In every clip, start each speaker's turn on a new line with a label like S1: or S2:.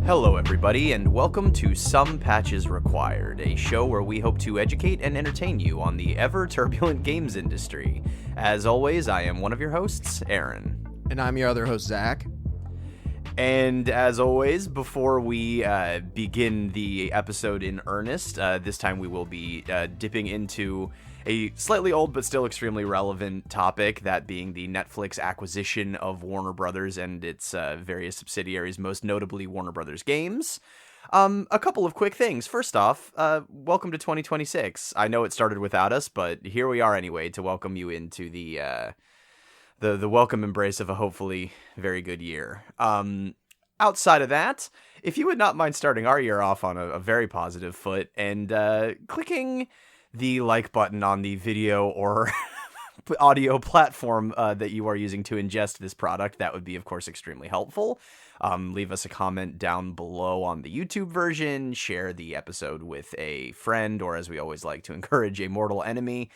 S1: Hello everybody, and welcome to Some Patches Required, a show where we hope to educate and entertain you on the ever-turbulent games industry. As always, I am one of your hosts, Aaron.
S2: And I'm your other host, Zach.
S1: And as always, before we begin the episode in earnest, this time we will be dipping into a slightly old but still extremely relevant topic, that being the Netflix acquisition of Warner Brothers and its various subsidiaries, most notably Warner Brothers Games. A couple of quick things. First off, welcome to 2026. I know it started without us, but here we are anyway to welcome you into the welcome embrace of a hopefully very good year. Outside of that, if you would not mind starting our year off on a very positive foot and clicking the like button on the video or audio platform that you are using to ingest this product, that would be, of course, extremely helpful. Leave us a comment down below on the YouTube version, share the episode with a friend, or as we always like to encourage, a mortal enemy.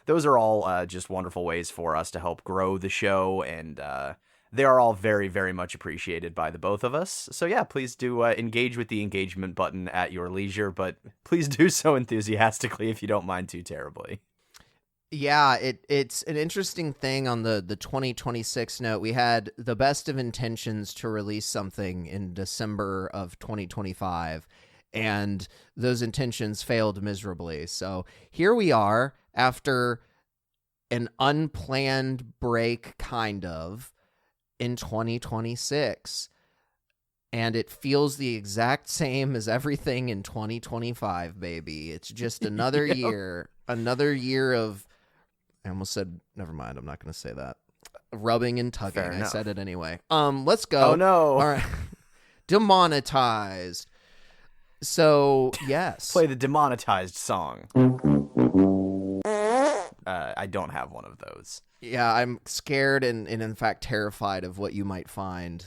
S1: Those are all just wonderful ways for us to help grow the show, and they are all very, very much appreciated by the both of us. So yeah, please do engage with the engagement button at your leisure, but please do so enthusiastically if you don't mind too terribly.
S2: Yeah, it's an interesting thing on the 2026 note. We had the best of intentions to release something in December of 2025, and those intentions failed miserably. So here we are after an unplanned break, kind of, in 2026, and it feels the exact same as everything in 2025, baby. It's just another year of, I almost said, never mind, I'm not going to say that. Rubbing and tugging. I said it anyway. Let's go.
S1: Oh no.
S2: All right. Demonetized. So, yes.
S1: Play the demonetized song. I don't have one of those.
S2: Yeah, I'm scared and in fact terrified of what you might find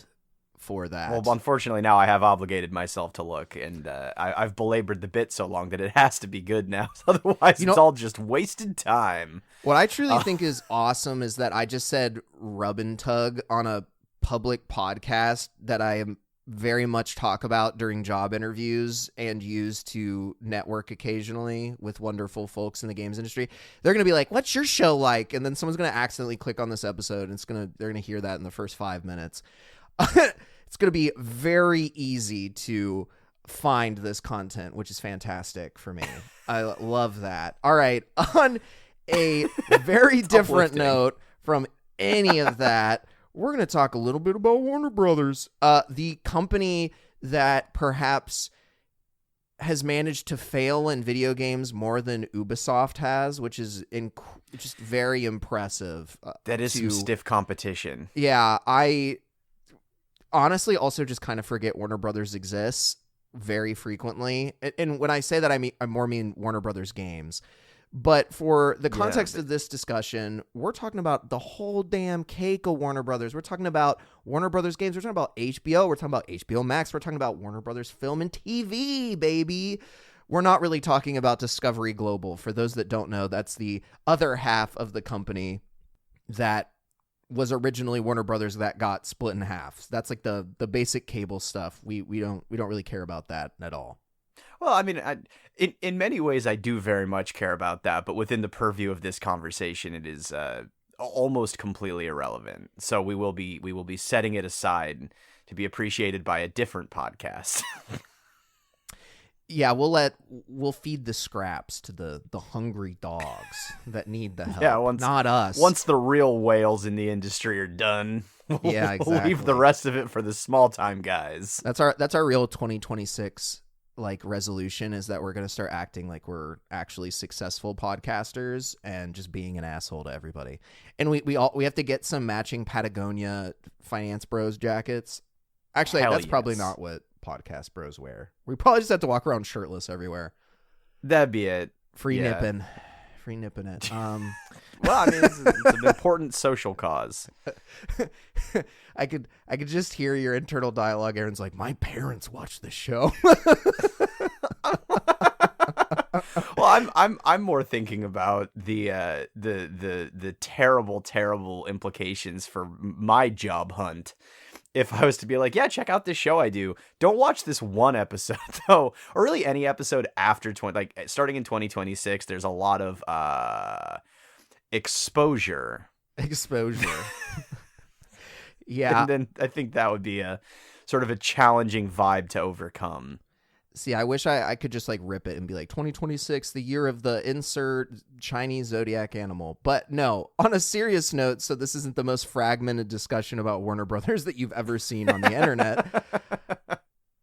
S2: for that.
S1: Well, unfortunately, now I have obligated myself to look, and I've belabored the bit so long that it has to be good now. Otherwise, it's all just wasted time.
S2: What I truly think is awesome is that I just said rub and tug on a public podcast that I am very much talk about during job interviews and use to network occasionally with wonderful folks in the games industry. They're going to be like, what's your show like? And then someone's going to accidentally click on this episode, and they're going to hear that in the first 5 minutes. It's going to be very easy to find this content, which is fantastic for me. I love that. All right. On a very different note from any of that, we're going to talk a little bit about Warner Brothers, the company that perhaps has managed to fail in video games more than Ubisoft has, which is just very impressive.
S1: That is some stiff competition.
S2: Yeah, I honestly also just kind of forget Warner Brothers exists very frequently. And when I say that, I more mean Warner Brothers games. But for the context of this discussion, we're talking about the whole damn cake of Warner Brothers. We're talking about Warner Brothers games. We're talking about HBO. We're talking about HBO Max. We're talking about Warner Brothers Film and TV, baby. We're not really talking about Discovery Global. For those that don't know, that's the other half of the company that was originally Warner Brothers that got split in half. That's like the basic cable stuff. We don't really care about that at all.
S1: Well, I mean, in many ways, I do very much care about that, but within the purview of this conversation, it is almost completely irrelevant. So we will be setting it aside to be appreciated by a different podcast.
S2: Yeah, we'll feed the scraps to the hungry dogs that need the help.
S1: Yeah,
S2: not us.
S1: Once the real whales in the industry are done,
S2: exactly.
S1: We'll leave the rest of it for the small time guys.
S2: That's our real 2026 like resolution is that we're going to start acting like we're actually successful podcasters and just being an asshole to everybody. And we have to get some matching Patagonia Finance Bros jackets. Actually,
S1: Hell
S2: that's probably
S1: yes.
S2: not what podcast bros wear. We probably just have to walk around shirtless everywhere.
S1: That'd be it.
S2: Free
S1: Yeah.
S2: nipping it.
S1: Well, I mean, it's an important social cause.
S2: I could just hear your internal dialogue. Aaron's like, my parents watch this show.
S1: Well, I'm more thinking about the terrible implications for my job hunt. If I was to be like, yeah, check out this show I do. Don't watch this one episode though, or really any episode after starting in 2026. There's a lot of exposure.
S2: Yeah.
S1: And then I think that would be a sort of a challenging vibe to overcome.
S2: See, I wish I could just like rip it and be like 2026, the year of the insert Chinese zodiac animal. But no, on a serious note, so this isn't the most fragmented discussion about Warner Brothers that you've ever seen on the internet.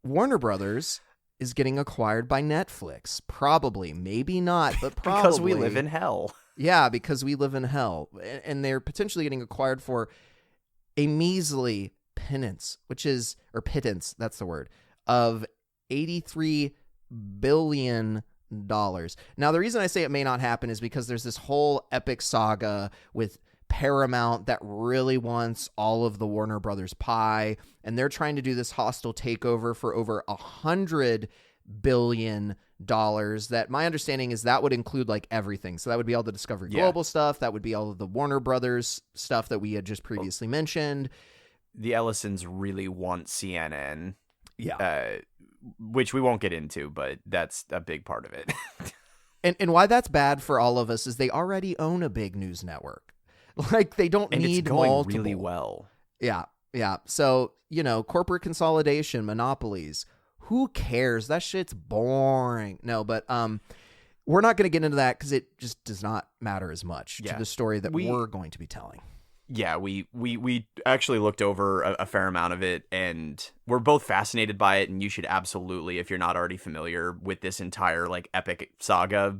S2: Warner Brothers is getting acquired by Netflix. Probably, maybe not, but probably.
S1: Because we live in hell.
S2: Yeah, because we live in hell. And they're potentially getting acquired for a measly pittance, that's the word, of $83 billion. Now, the reason I say it may not happen is because there's this whole epic saga with Paramount that really wants all of the Warner Brothers pie, and they're trying to do this hostile takeover for over $100 billion. That my understanding is that would include like everything. So that would be all the Discovery Global stuff. That would be all of the Warner Brothers stuff that we had just previously mentioned.
S1: The Ellisons really want CNN.
S2: Yeah.
S1: Which we won't get into, but that's a big part of it.
S2: And why that's bad for all of us is they already own a big news network. Like they don't
S1: and
S2: need
S1: it's going
S2: multiple.
S1: really well.
S2: Yeah. So, corporate consolidation, monopolies, who cares? That shit's boring. No, but we're not going to get into that because it just does not matter as much to the story that we're going to be telling.
S1: Yeah, we actually looked over a fair amount of it, and we're both fascinated by it, and you should absolutely, if you're not already familiar with this entire, like, epic saga,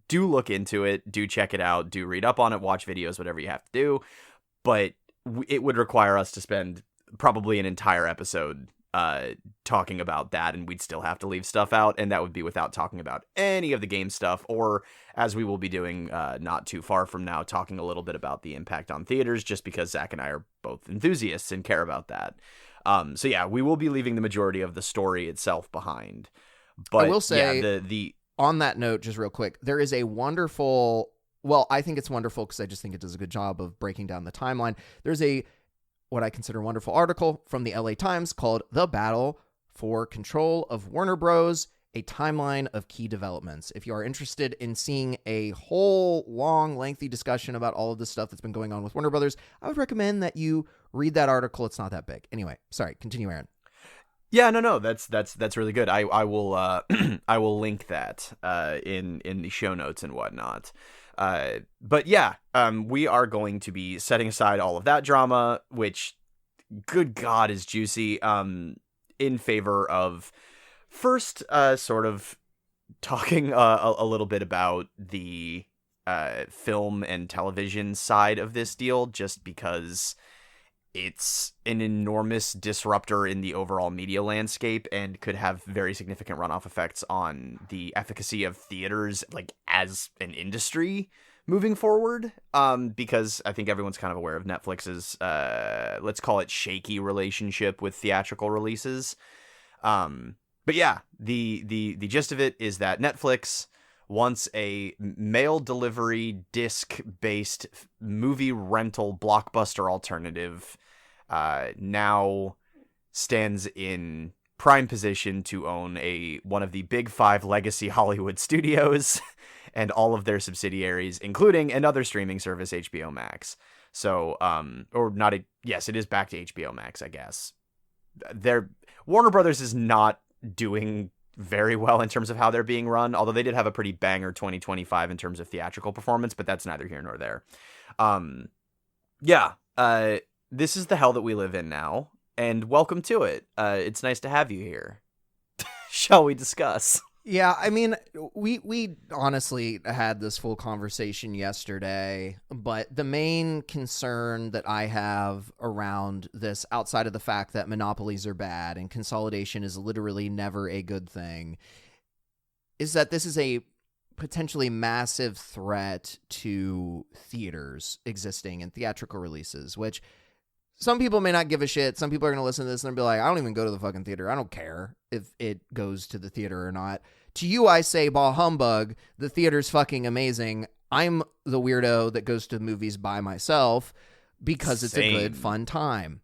S1: do look into it, do check it out, do read up on it, watch videos, whatever you have to do, but it would require us to spend probably an entire episode talking about that, and we'd still have to leave stuff out, and that would be without talking about any of the game stuff, or as we will be doing not too far from now, talking a little bit about the impact on theaters, just because Zach and I are both enthusiasts and care about that. So yeah, we will be leaving the majority of the story itself behind. But
S2: I will say,
S1: the
S2: on that note, just real quick, there is a wonderful, well, I think it's wonderful because I just think it does a good job of breaking down the timeline. There's what I consider a wonderful article from the LA Times called The Battle for Control of Warner Bros., a timeline of key developments. If you are interested in seeing a whole long, lengthy discussion about all of the stuff that's been going on with Warner Brothers, I would recommend that you read that article. It's not that big. Anyway, sorry, continue, Aaron.
S1: Yeah, no, that's really good. I will I will link that in the show notes and whatnot. But yeah, we are going to be setting aside all of that drama, which, good God, is juicy, in favor of first sort of talking a little bit about the film and television side of this deal, just because it's an enormous disruptor in the overall media landscape and could have very significant runoff effects on the efficacy of theaters, like, as an industry moving forward. Because I think everyone's kind of aware of Netflix's, let's call it, shaky relationship with theatrical releases. But yeah, the gist of it is that Netflix wants a mail delivery disc-based movie rental blockbuster alternative, now stands in prime position to own one of the big five legacy Hollywood studios and all of their subsidiaries, including another streaming service, HBO Max. So, yes, it is back to HBO Max, I guess. Warner Brothers is not doing very well in terms of how they're being run, although they did have a pretty banger 2025 in terms of theatrical performance, but that's neither here nor there. This is the hell that we live in now, and welcome to it. It's nice to have you here. shall we discuss?
S2: Yeah, I mean, we honestly had this full conversation yesterday, but the main concern that I have around this, outside of the fact that monopolies are bad and consolidation is literally never a good thing, is that this is a potentially massive threat to theaters existing and theatrical releases, which some people may not give a shit. Some people are going to listen to this and be like, I don't even go to the fucking theater. I don't care if it goes to the theater or not. To you, I say, bah humbug. The theater's fucking amazing. I'm the weirdo that goes to movies by myself because it's a good, fun time.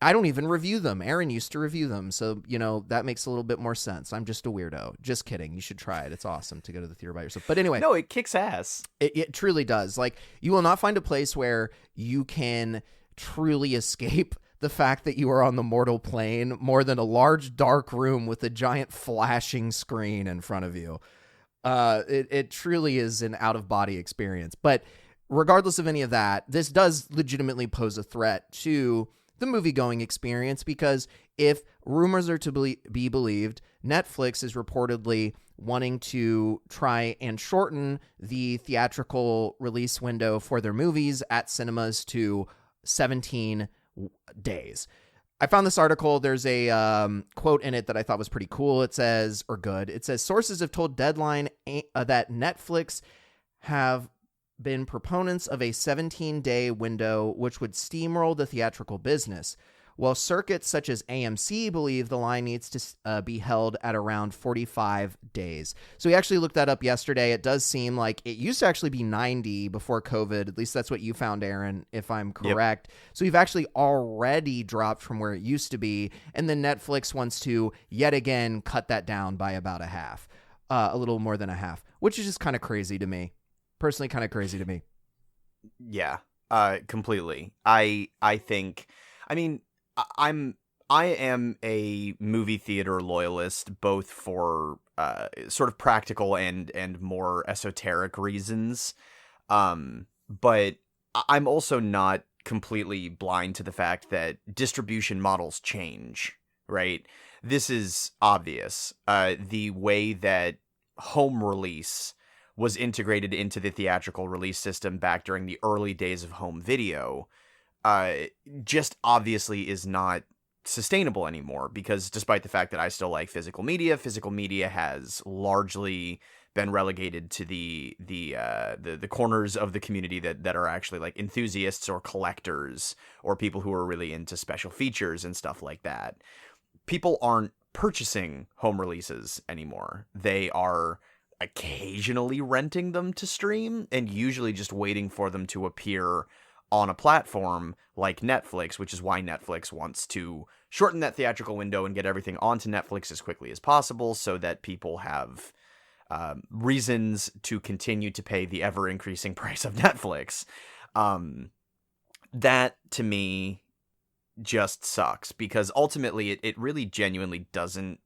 S2: I don't even review them. Aaron used to review them. So, that makes a little bit more sense. I'm just a weirdo. Just kidding. You should try it. It's awesome to go to the theater by yourself. But anyway.
S1: No, it kicks ass.
S2: It truly does. Like, you will not find a place where you can truly escape the fact that you are on the mortal plane more than a large dark room with a giant flashing screen in front of you. It truly is an out-of-body experience. But regardless of any of that, this does legitimately pose a threat to the movie-going experience, because if rumors are to be believed, Netflix is reportedly wanting to try and shorten the theatrical release window for their movies at cinemas to 17 days. I found this article. There's a quote in it that I thought was pretty cool. It says, sources have told Deadline that Netflix have been proponents of a 17-day window, which would steamroll the theatrical business, while circuits such as AMC believe the line needs to be held at around 45 days. So we actually looked that up yesterday. It does seem like it used to actually be 90 before COVID. At least that's what you found, Aaron, if I'm correct. Yep. So we've actually already dropped from where it used to be. And then Netflix wants to yet again cut that down by about a half, a little more than a half, which is just kind of crazy to me. Personally, kind of crazy to me.
S1: Yeah, completely. I think, I mean, I am a movie theater loyalist, both for sort of practical and more esoteric reasons. But I'm also not completely blind to the fact that distribution models change, right? This is obvious. The way that home release was integrated into the theatrical release system back during the early days of home video just obviously is not sustainable anymore, because despite the fact that I still like physical media has largely been relegated to the corners of the community that are actually like enthusiasts or collectors or people who are really into special features and stuff like that. People aren't purchasing home releases anymore. They are occasionally renting them to stream and usually just waiting for them to appear on a platform like Netflix, which is why Netflix wants to shorten that theatrical window and get everything onto Netflix as quickly as possible so that people have reasons to continue to pay the ever-increasing price of Netflix. That, to me, just sucks, because ultimately it really genuinely doesn't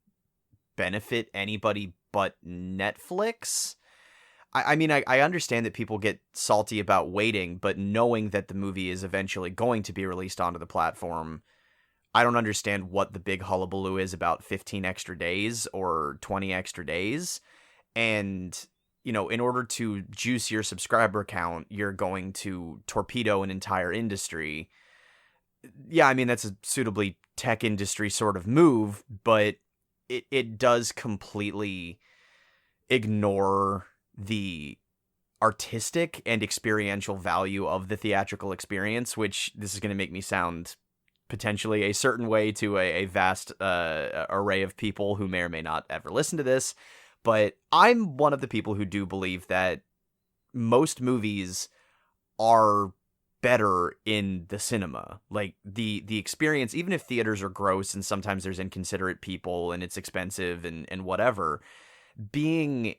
S1: benefit anybody but Netflix. I mean, I understand that people get salty about waiting, but knowing that the movie is eventually going to be released onto the platform, I don't understand what the big hullabaloo is about 15 extra days or 20 extra days. And, in order to juice your subscriber count, you're going to torpedo an entire industry. Yeah, I mean, that's a suitably tech industry sort of move, but it does completely ignore the artistic and experiential value of the theatrical experience, which this is going to make me sound potentially a certain way to a vast array of people who may or may not ever listen to this. But I'm one of the people who do believe that most movies are better in the cinema. Like the experience, even if theaters are gross and sometimes there's inconsiderate people and it's expensive and whatever, being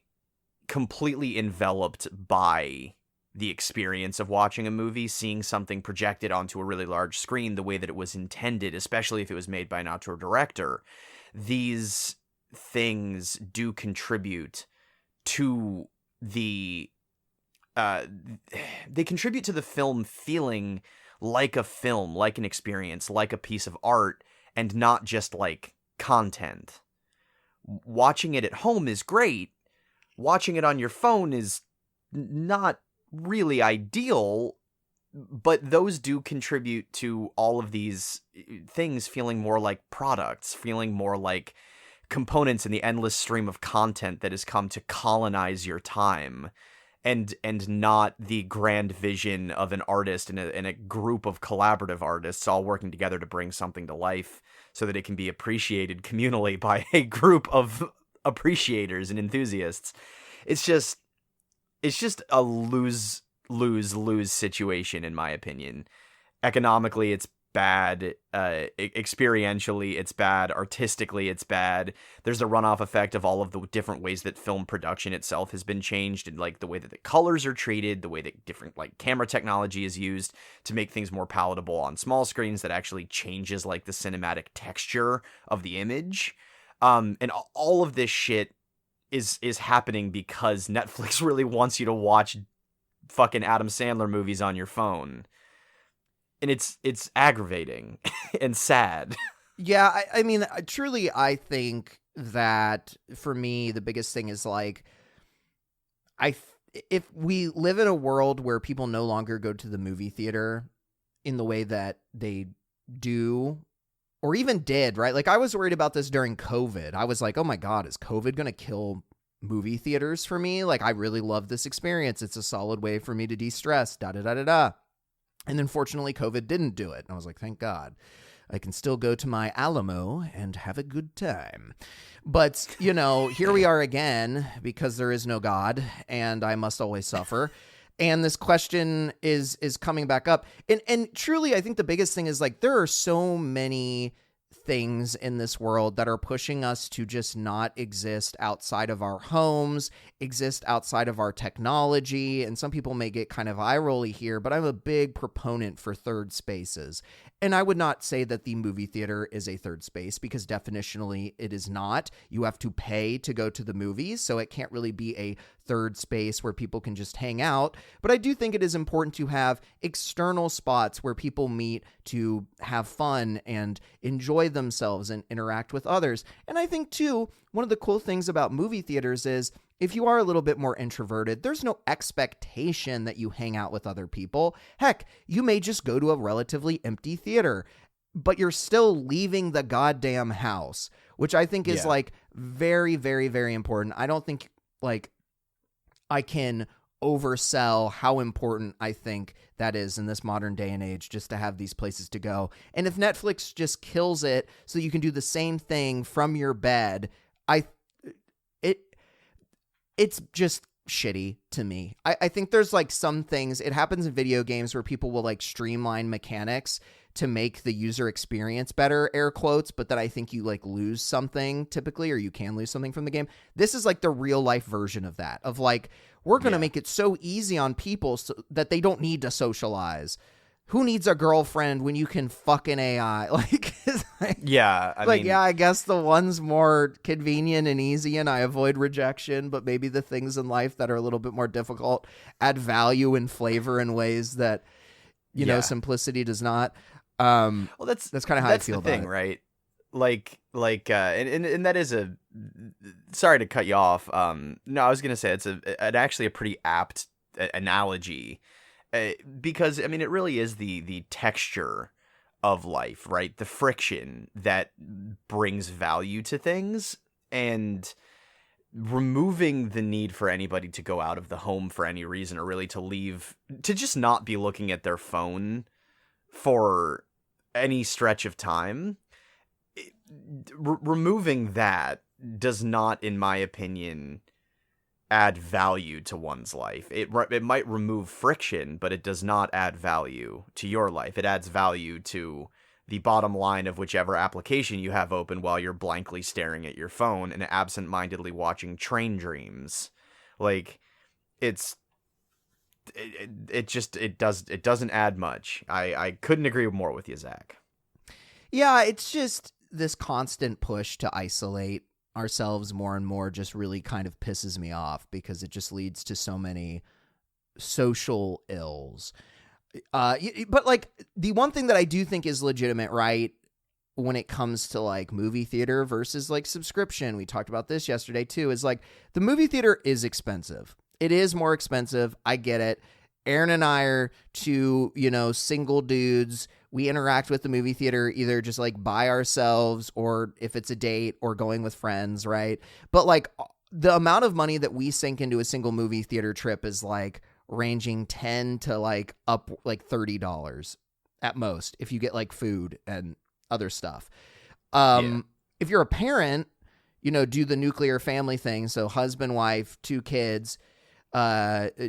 S1: completely enveloped by the experience of watching a movie, seeing something projected onto a really large screen the way that it was intended, especially if it was made by an auteur director, these things do contribute to the they contribute to the film feeling like a film, like an experience, like a piece of art, and not just like content. watching it at home is great. Watching it on your phone is not really ideal, but those do contribute to all of these things feeling more like products, feeling more like components in the endless stream of content that has come to colonize your time, and not the grand vision of an artist and a group of collaborative artists all working together to bring something to life so that it can be appreciated communally by a group of appreciators and enthusiasts. It's just a lose situation, in my opinion. Economically, it's bad. Experientially, it's bad. Artistically, it's bad. There's a runoff effect of all of the different ways that film production itself has been changed, and like the way that the colors are treated, the way that different like camera technology is used to make things more palatable on small screens that actually changes like the cinematic texture of the image. And all of this shit is happening because Netflix really wants you to watch fucking Adam Sandler movies on your phone. And it's aggravating and sad.
S2: Yeah, I mean, truly, I think that for me, the biggest thing is like, if we live in a world where people no longer go to the movie theater in the way that they do, or even did, right? Like, I was worried about this during COVID. I was like, oh my God, is COVID going to kill movie theaters for me? Like, I really love this experience. It's a solid way for me to de-stress, da-da-da-da-da. And then fortunately, COVID didn't do it. And I was like, thank God. I can still go to my Alamo and have a good time. But, you know, here we are again because there is no God and I must always suffer. And this question is coming back up. And truly, I think the biggest thing is like there are so many things in this world that are pushing us to just not exist outside of our homes, exist outside of our technology. And some people may get kind of eye-rolly here, but I'm a big proponent for third spaces. And I would not say that the movie theater is a third space because definitionally it is not. You have to pay to go to the movies, so it can't really be a third space where people can just hang out. But I do think it is important to have external spots where people meet to have fun and enjoy themselves and interact with others. And I think, too, one of the cool things about movie theaters is if you are a little bit more introverted, there's no expectation that you hang out with other people. Heck, you may just go to a relatively empty theater, but you're still leaving the goddamn house, which I think is like very, very, very important. I don't think like I can oversell how important I think that is in this modern day and age, just to have these places to go. And if Netflix just kills it so you can do the same thing from your bed, it's just shitty to me. I think there's like some things, it happens in video games where people will like streamline mechanics to make the user experience better, air quotes, but that I think you like lose something typically, or you can lose something from the game. This is like the real life version of that, of like, we're going to make it so easy on people so that they don't need to socialize. Who needs a girlfriend when you can fucking AI? Like, I mean, I guess the one's more convenient and easy and I avoid rejection, but maybe the things in life that are a little bit more difficult add value and flavor in ways that, you know, simplicity does not. Well, that's kind of how I feel about it.
S1: Right? And that is sorry to cut you off. No, I was going to say it's actually a pretty apt analogy. Because, I mean, it really is the texture of life, right? The friction that brings value to things, and removing the need for anybody to go out of the home for any reason, or really to just not be looking at their phone for any stretch of time. Removing that does not, in my opinion, add value to one's life. It might remove friction, but it does not add value to your life. It adds value to the bottom line of whichever application you have open while you're blankly staring at your phone and absent-mindedly watching Train Dreams. Like, it doesn't add much. I couldn't agree more with you, Zach.
S2: Yeah, it's just this constant push to isolate ourselves more and more just really kind of pisses me off because it just leads to so many social ills. But like the one thing that I do think is legitimate, right? when it comes to like movie theater versus like subscription, we talked about this yesterday too, is like the movie theater is expensive. It is more expensive. I get it. Aaron and I are two, single dudes. We interact with the movie theater either just like by ourselves or if it's a date or going with friends, right? But like the amount of money that we sink into a single movie theater trip is like ranging 10 to like up like $30 at most if you get like food and other stuff. If you're a parent, do the nuclear family thing. So husband, wife, 2 kids,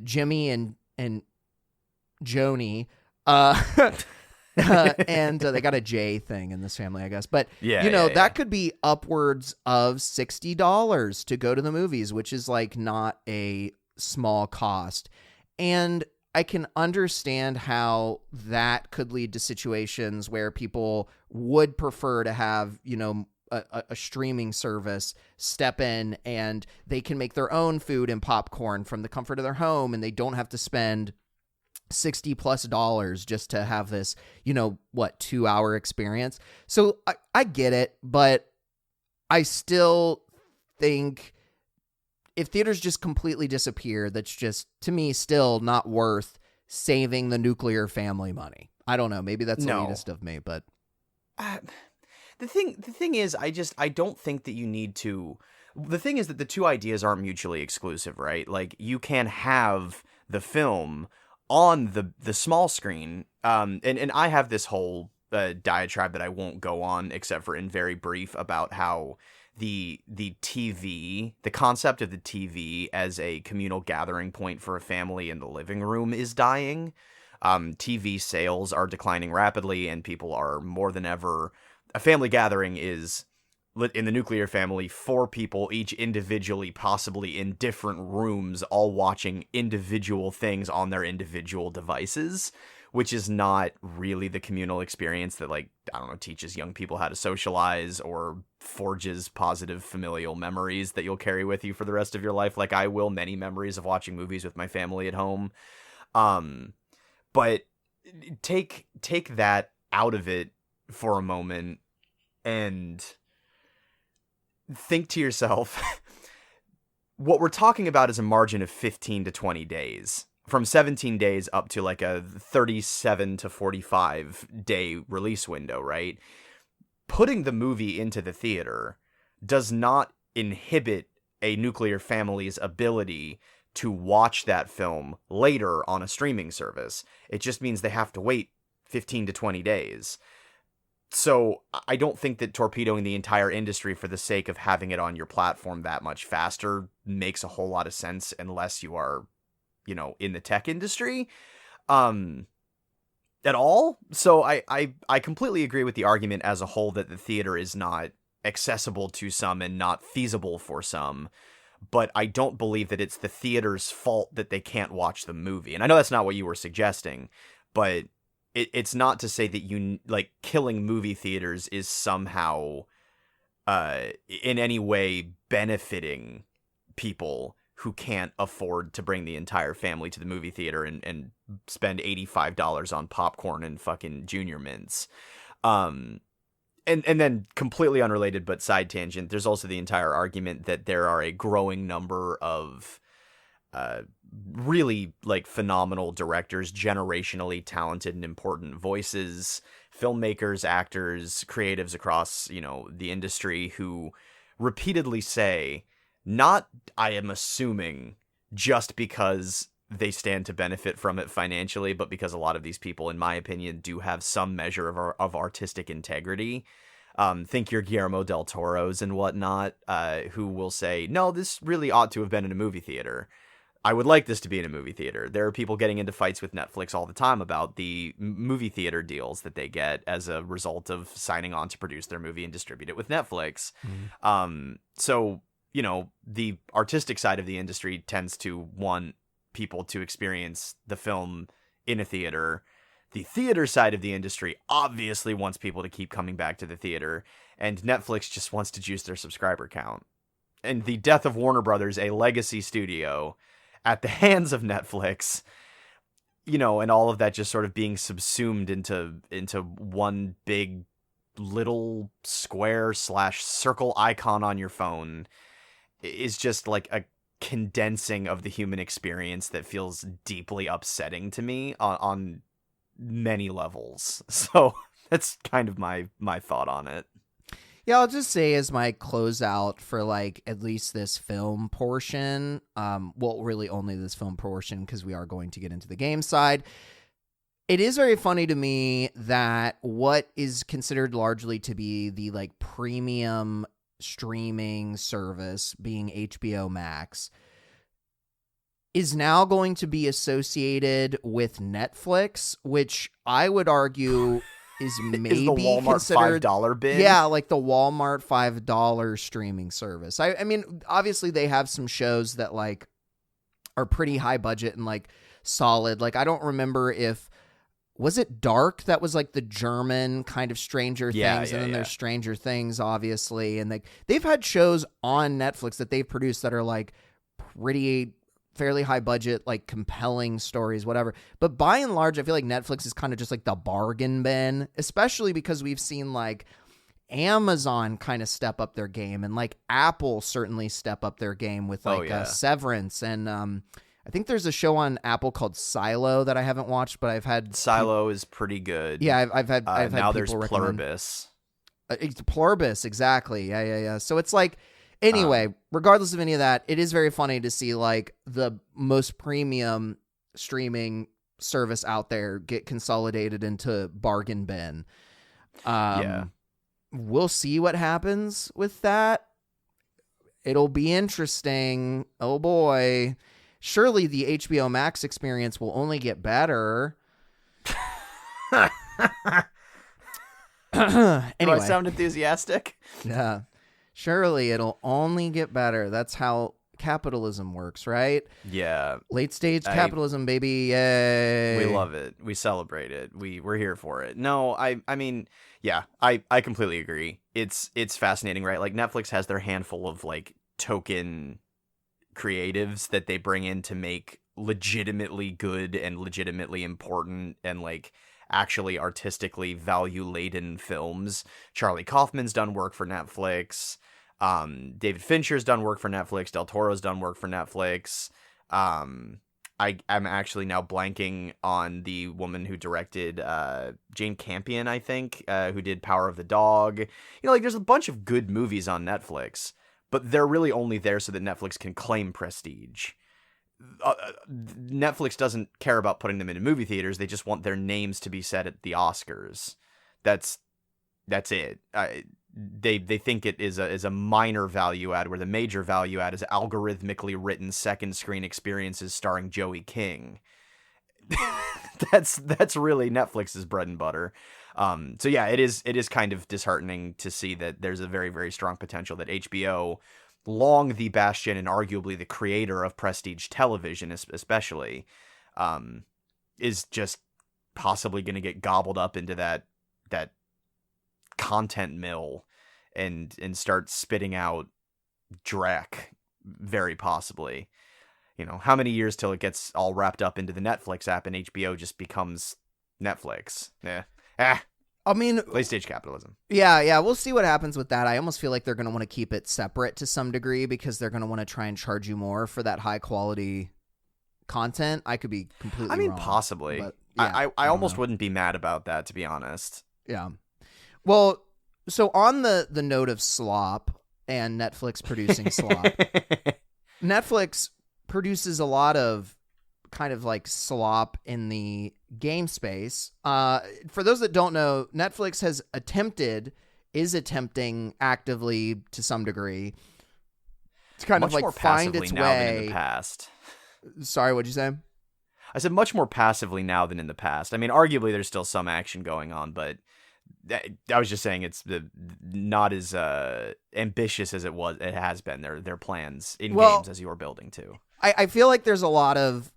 S2: Jimmy and Joni, and they got a J thing in this family, I guess. But, that could be upwards of $60 to go to the movies, which is like not a small cost. And I can understand how that could lead to situations where people would prefer to have, a streaming service step in and they can make their own food and popcorn from the comfort of their home and they don't have to spend $60+ just to have this, 2-hour experience. So I get it, but I still think if theaters just completely disappear, that's just, to me, still not worth saving the nuclear family money. I don't know. Maybe that's elitist of me, but
S1: the thing is, I don't think that you need to. The thing is that the two ideas aren't mutually exclusive, right? Like you can have the film on the small screen, and I have this whole diatribe that I won't go on except for in very brief about how the TV, the concept of the TV as a communal gathering point for a family in the living room is dying. TV sales are declining rapidly, and people are more than ever. A family gathering is, in the nuclear family, 4 people, each individually, possibly in different rooms, all watching individual things on their individual devices, which is not really the communal experience that, like, I don't know, teaches young people how to socialize or forges positive familial memories that you'll carry with you for the rest of your life. Like I will many memories of watching movies with my family at home. But take that out of it for a moment and think to yourself, what we're talking about is a margin of 15 to 20 days. From 17 days up to like a 37 to 45 day release window, right? Putting the movie into the theater does not inhibit a nuclear family's ability to watch that film later on a streaming service. It just means they have to wait 15 to 20 days. So I don't think that torpedoing the entire industry for the sake of having it on your platform that much faster makes a whole lot of sense unless you are, in the tech industry at all. So I completely agree with the argument as a whole that the theater is not accessible to some and not feasible for some. But I don't believe that it's the theater's fault that they can't watch the movie. And I know that's not what you were suggesting, but it's not to say that killing movie theaters is somehow in any way benefiting people who can't afford to bring the entire family to the movie theater and spend $85 on popcorn and fucking Junior Mints. And then completely unrelated but side tangent, there's also the entire argument that there are a growing number of really like phenomenal directors, generationally talented and important voices, filmmakers, actors, creatives across, the industry who repeatedly say, not, I am assuming, just because they stand to benefit from it financially, but because a lot of these people, in my opinion, do have some measure of artistic integrity. Think your Guillermo del Toros and whatnot, who will say, no, this really ought to have been in a movie theater. I would like this to be in a movie theater. There are people getting into fights with Netflix all the time about the movie theater deals that they get as a result of signing on to produce their movie and distribute it with Netflix. So, the artistic side of the industry tends to want people to experience the film in a theater. The theater side of the industry obviously wants people to keep coming back to the theater, and Netflix just wants to juice their subscriber count. And the death of Warner Brothers, a legacy studio, at the hands of Netflix, and all of that just sort of being subsumed into one big little square / circle icon on your phone is just like a condensing of the human experience that feels deeply upsetting to me on many levels. So that's kind of my thought on it.
S2: Yeah, I'll just say as my closeout for like at least this film portion, well, really only this film portion because we are going to get into the game side. It is very funny to me that what is considered largely to be the like premium streaming service, being HBO Max, is now going to be associated with Netflix, which I would argue is maybe
S1: is the Walmart
S2: considered
S1: $5 bin.
S2: Yeah, like the Walmart $5 streaming service. I mean, obviously they have some shows that like are pretty high budget and like solid. Like I don't remember if was it Dark that was like the German kind of Stranger Things, and then there's Stranger Things, obviously, and like they've had shows on Netflix that they've produced that are like pretty fairly high budget, like compelling stories, whatever. But by and large, I feel like Netflix is kind of just like the bargain bin, especially because we've seen like Amazon kind of step up their game and like Apple certainly step up their game with like Severance. And I think there's a show on Apple called Silo that I haven't watched, but I've had
S1: Silo is pretty good.
S2: Yeah, I've had
S1: now
S2: people
S1: there's Pluribus.
S2: Pluribus, exactly. Yeah. So it's like, anyway, regardless of any of that, it is very funny to see like the most premium streaming service out there get consolidated into bargain bin. We'll see what happens with that. It'll be interesting. Oh boy. Surely the HBO Max experience will only get better. Anyway.
S1: Do I sound enthusiastic?
S2: Yeah. Surely it'll only get better. That's how capitalism works, right?
S1: Yeah.
S2: Late stage capitalism, baby. Yay.
S1: We love it. We celebrate it. We're here for it. No, I mean, yeah, I completely agree. It's fascinating, right? Like Netflix has their handful of like token creatives that they bring in to make legitimately good and legitimately important and like actually artistically value-laden films. Charlie Kaufman's done work for Netflix. David Fincher's done work for Netflix. Del Toro's done work for Netflix. I'm actually now blanking on the woman who directed Jane Campion, I think, who did Power of the Dog. You know, like there's a bunch of good movies on Netflix, but they're really only there so that Netflix can claim prestige. Netflix doesn't care about putting them into movie theaters. They just want their names to be said at the Oscars. That's it. They think it is a minor value add, where the major value add is algorithmically written second screen experiences starring Joey King. That's really Netflix's bread and butter. So yeah, it is kind of disheartening to see that there's a very, very strong potential that HBO, long the bastion and arguably the creator of prestige television, especially, is just possibly going to get gobbled up into that content mill and start spitting out dreck, very possibly. You know, how many years till it gets all wrapped up into the Netflix app and HBO just becomes Netflix? I mean, late stage capitalism.
S2: Yeah, we'll see what happens with that. I almost feel like they're going to want to keep it separate to some degree because they're going to want to try and charge you more for that high quality content. I could be completely wrong,
S1: possibly.
S2: But yeah,
S1: I almost wouldn't be mad about that, to be honest.
S2: Yeah. Well, so on the note of slop and Netflix producing slop, Netflix produces a lot of kind of like slop in the game space. For those that don't know, Netflix is attempting actively to some degree to kind of like find its way.
S1: Than in the past.
S2: Sorry, what'd you say?
S1: I said much more passively now than in the past. I mean, arguably there's still some action going on, but I was just saying it's not as ambitious as it has been. Their plans in games as you're building too.
S2: I feel like there's a lot of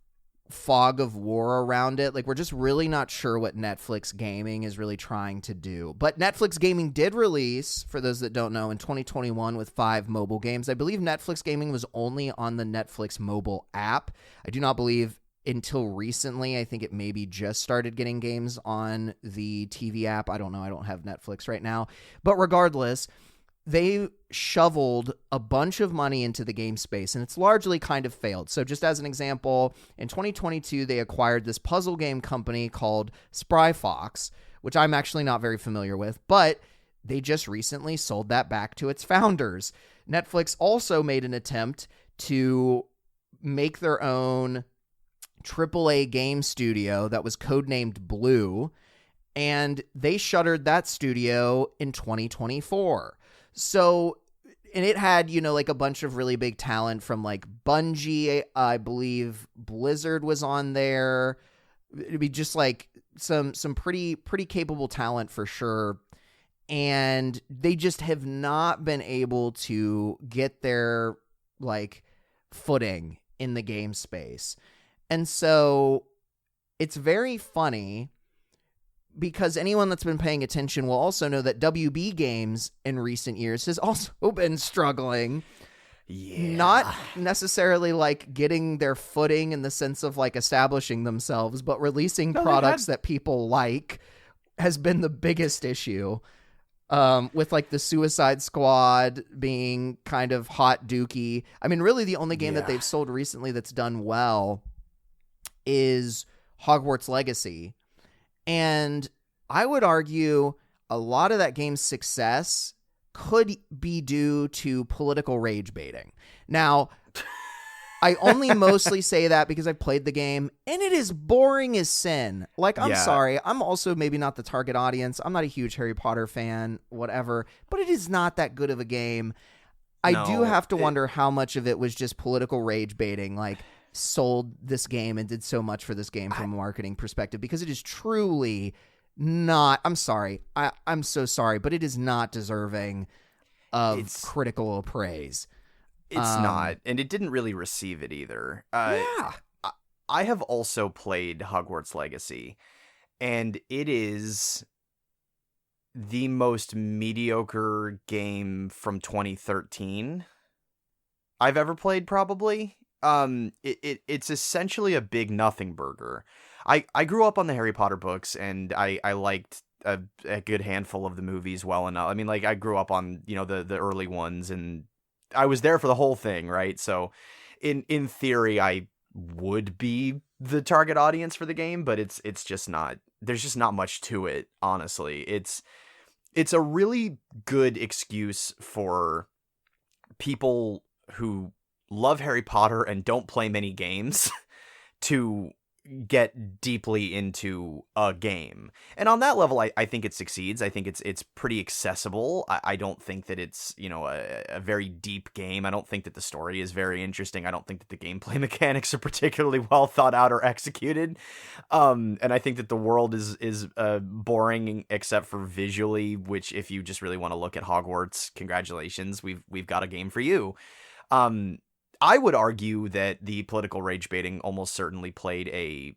S2: fog of war around it. Like we're just really not sure what Netflix Gaming is really trying to do. But Netflix Gaming did release, for those that don't know, in 2021 with 5 mobile games. I believe Netflix Gaming was only on the Netflix mobile app. I do not believe until recently. I think it maybe just started getting games on the TV app. I don't know. I don't have Netflix right now. But regardless, they shoveled a bunch of money into the game space, and it's largely kind of failed. So just as an example, in 2022, they acquired this puzzle game company called Spry Fox, which I'm actually not very familiar with, but they just recently sold that back to its founders. Netflix also made an attempt to make their own AAA game studio that was codenamed Blue, and they shuttered that studio in 2024. So, and it had, like a bunch of really big talent from like Bungie, I believe Blizzard was on there. It'd be just like some pretty capable talent for sure. And they just have not been able to get their like footing in the game space. And so it's very funny, because anyone that's been paying attention will also know that WB Games in recent years has also been struggling.
S1: Yeah.
S2: Not necessarily like getting their footing in the sense of like establishing themselves, but releasing products that people like has been the biggest issue. With like the Suicide Squad being kind of hot dookie. I mean, really the only game that they've sold recently that's done well is Hogwarts Legacy. And I would argue a lot of that game's success could be due to political rage baiting. Now, I only mostly say that because I've played the game, and it is boring as sin. Like, I'm sorry. I'm also maybe not the target audience. I'm not a huge Harry Potter fan, whatever. But it is not that good of a game. I do have to wonder how much of it was just political rage baiting, like sold this game and did so much for this game from a marketing perspective, because it is truly not, I'm sorry. I'm so sorry, but it is not deserving of critical praise.
S1: It's not, and it didn't really receive it either. I have also played Hogwarts Legacy, and it is the most mediocre game from 2013 I've ever played, probably. It's essentially a big nothing burger. I grew up on the Harry Potter books, and I liked a good handful of the movies well enough. I mean, like, I grew up on, the early ones, and I was there for the whole thing, right? So in theory, I would be the target audience for the game, but it's just not, there's just not much to it, honestly. It's a really good excuse for people who love Harry Potter and don't play many games to get deeply into a game. And on that level, I think it succeeds. I think it's pretty accessible. I don't think that it's, a very deep game. I don't think that the story is very interesting. I don't think that the gameplay mechanics are particularly well thought out or executed. And I think that the world is boring except for visually, which, if you just really want to look at Hogwarts, congratulations, we've got a game for you. I would argue that the political rage baiting almost certainly played a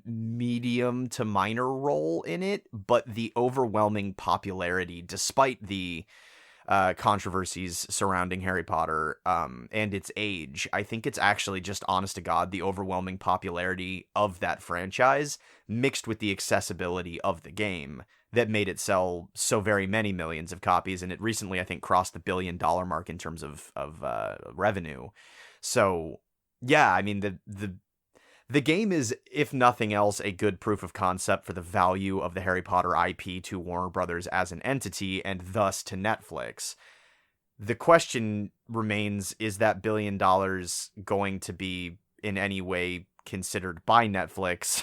S1: medium to minor role in it, but the overwhelming popularity, despite the controversies surrounding Harry Potter and its age, I think it's actually just, honest to God, the overwhelming popularity of that franchise mixed with the accessibility of the game that made it sell so very many millions of copies. And it recently, I think, crossed the $1 billion mark in terms of revenue. So, yeah, I mean, the game is, if nothing else, a good proof of concept for the value of the Harry Potter IP to Warner Brothers as an entity, and thus to Netflix. The question remains, is that $1 billion going to be in any way considered by Netflix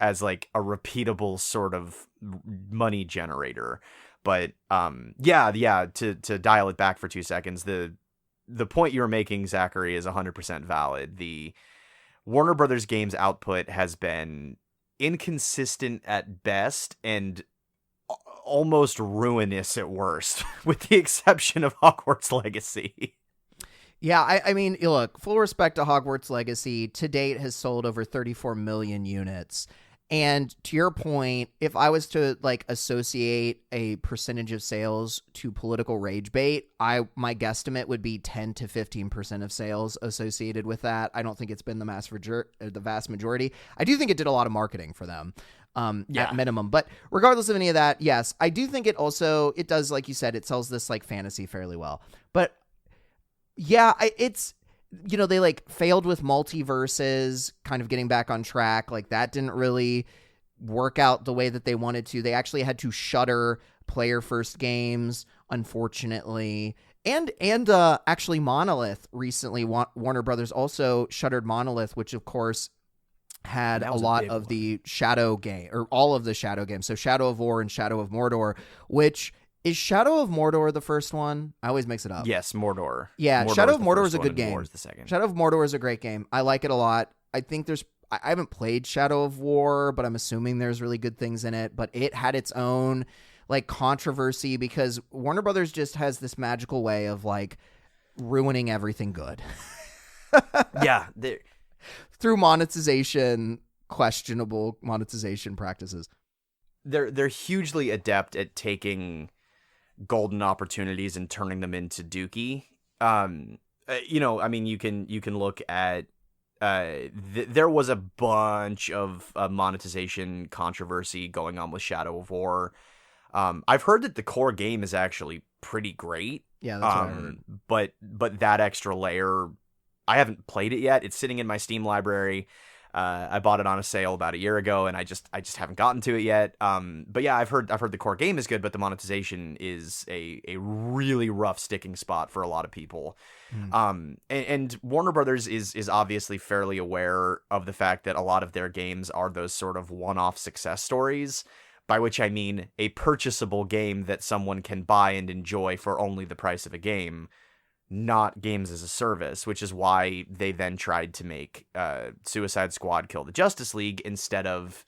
S1: as like a repeatable sort of money generator? But to dial it back for 2 seconds, the point you were making, Zachary, is 100% valid. The Warner Brothers games output has been inconsistent at best and almost ruinous at worst, with the exception of Hogwarts Legacy.
S2: Yeah, I mean, look, full respect to Hogwarts Legacy, to date has sold over 34 million units. And to your point, if I was to like associate a percentage of sales to political rage bait, my guesstimate would be 10 to 15% of sales associated with that. I don't think it's been the vast majority. I do think it did a lot of marketing for them. At minimum. But regardless of any of that, yes, I do think it does, like you said, it sells this like fantasy fairly well. But yeah, it's, they like failed with multiverses, kind of getting back on track. Like that didn't really work out the way that they wanted to. They actually had to shutter player first games, unfortunately. And actually Monolith recently, Warner Brothers also shuttered Monolith, which of course had a lot of the Shadow game, or all of the Shadow games. So Shadow of War and Shadow of Mordor, which is Shadow of Mordor the first one? I always mix it up.
S1: Yes, Mordor.
S2: Yeah,
S1: Mordor
S2: Shadow of Mordor is a good game.
S1: War is the second.
S2: Shadow of Mordor is a great game. I like it a lot. I think I haven't played Shadow of War, but I'm assuming there's really good things in it. But it had its own like controversy because Warner Brothers just has this magical way of like ruining everything good.
S1: Yeah,
S2: through monetization, questionable monetization practices.
S1: They're hugely adept at taking golden opportunities and turning them into dookie. I mean, you can look at there was a bunch of monetization controversy going on with Shadow of War. I've heard that the core game is actually pretty great.
S2: Yeah, that's what I heard.
S1: But that extra layer, I haven't played it yet. It's sitting in my Steam library. I bought it on a sale about a year ago, and I just haven't gotten to it yet. But yeah, I've heard the core game is good, but the monetization is a really rough sticking spot for a lot of people. And Warner Brothers is obviously fairly aware of the fact that a lot of their games are those sort of one-off success stories, by which I mean a purchasable game that someone can buy and enjoy for only the price of a game, not games as a service, which is why they then tried to make Suicide Squad Kill the Justice League instead of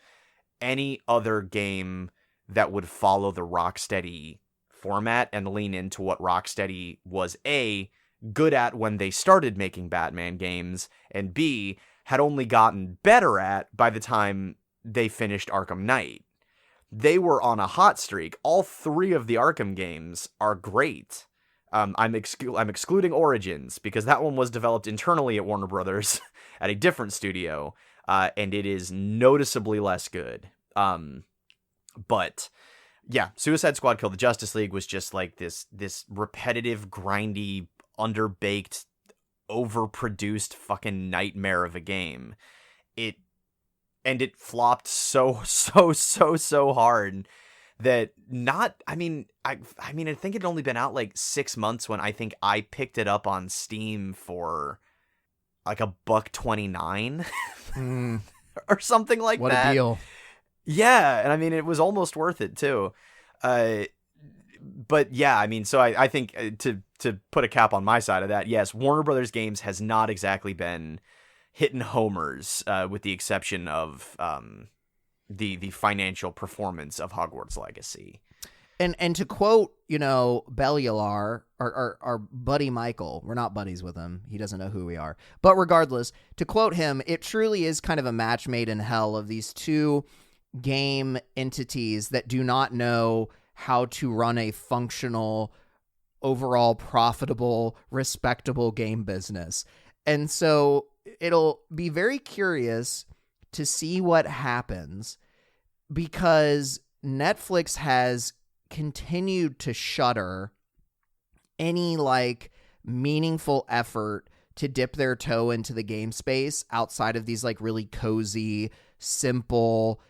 S1: any other game that would follow the Rocksteady format and lean into what Rocksteady was A, good at when they started making Batman games, and B, had only gotten better at by the time they finished Arkham Knight. They were on a hot streak. All three of the Arkham games are great. I'm excluding Origins because that one was developed internally at Warner Brothers at a different studio, and it is noticeably less good. But yeah, Suicide Squad Kill the Justice League was just like this repetitive, grindy, underbaked, overproduced fucking nightmare of a game. It flopped so hard that I think it had only been out like 6 months when I think I picked it up on Steam for like $1.29 or something like that.
S2: What a deal.
S1: Yeah, and I mean, it was almost worth it too. But yeah, I mean, so I think to put a cap on my side of that, yes, Warner Brothers Games has not exactly been hitting homers, with the exception of the financial performance of Hogwarts Legacy.
S2: And to quote, Bellular, our buddy Michael, we're not buddies with him. He doesn't know who we are. But regardless, to quote him, it truly is kind of a match made in hell of these two game entities that do not know how to run a functional, overall profitable, respectable game business. And so it'll be very curious to see what happens, because Netflix has continued to shutter any like meaningful effort to dip their toe into the game space outside of these like really cozy, simple,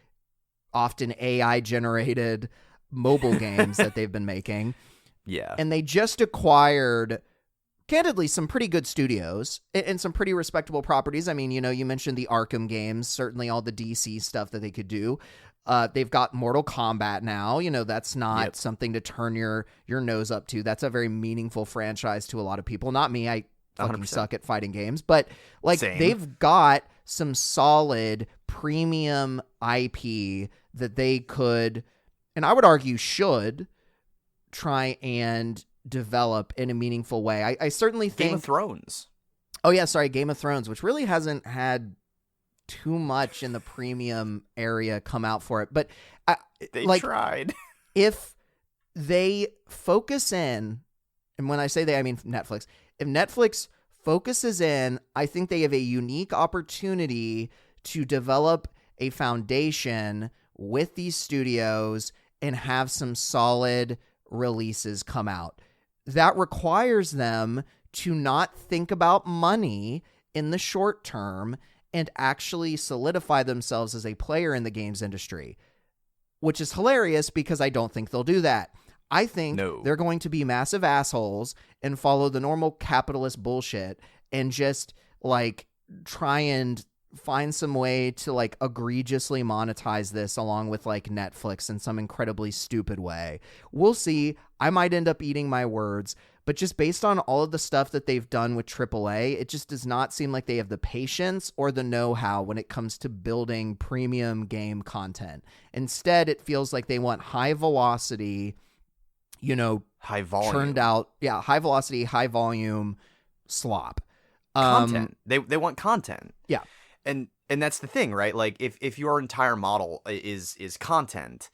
S2: often AI generated mobile games that they've been making.
S1: Yeah.
S2: And they just acquired, candidly, some pretty good studios and some pretty respectable properties. I mean, you mentioned the Arkham games, certainly all the DC stuff that they could do. They've got Mortal Kombat now. That's not something to turn your nose up to. That's a very meaningful franchise to a lot of people. Not me. I fucking
S1: 100%.
S2: suck at fighting games. But like
S1: Same.
S2: They've got some solid premium IP that they could, and I would argue should, try and develop in a meaningful way. I certainly think
S1: Game of Thrones.
S2: Oh yeah, sorry, Game of Thrones, which really hasn't had too much in the premium area come out for it. But
S1: They
S2: like,
S1: tried.
S2: If they focus in, and when I say they, I mean Netflix. If Netflix focuses in, I think they have a unique opportunity to develop a foundation with these studios and have some solid releases come out. That requires them to not think about money in the short term and actually solidify themselves as a player in the games industry, which is hilarious because I don't think they'll do that. I think they're going to be massive assholes and follow the normal capitalist bullshit and just like try and find some way to like egregiously monetize this along with like Netflix in some incredibly stupid way. We'll see. I might end up eating my words, but just based on all of the stuff that they've done with AAA, it just does not seem like they have the patience or the know-how when it comes to building premium game content. Instead, it feels like they want high velocity,
S1: high volume,
S2: churned out, high velocity, high volume slop.
S1: Content. They want content.
S2: Yeah.
S1: And that's the thing, right? Like if your entire model is content,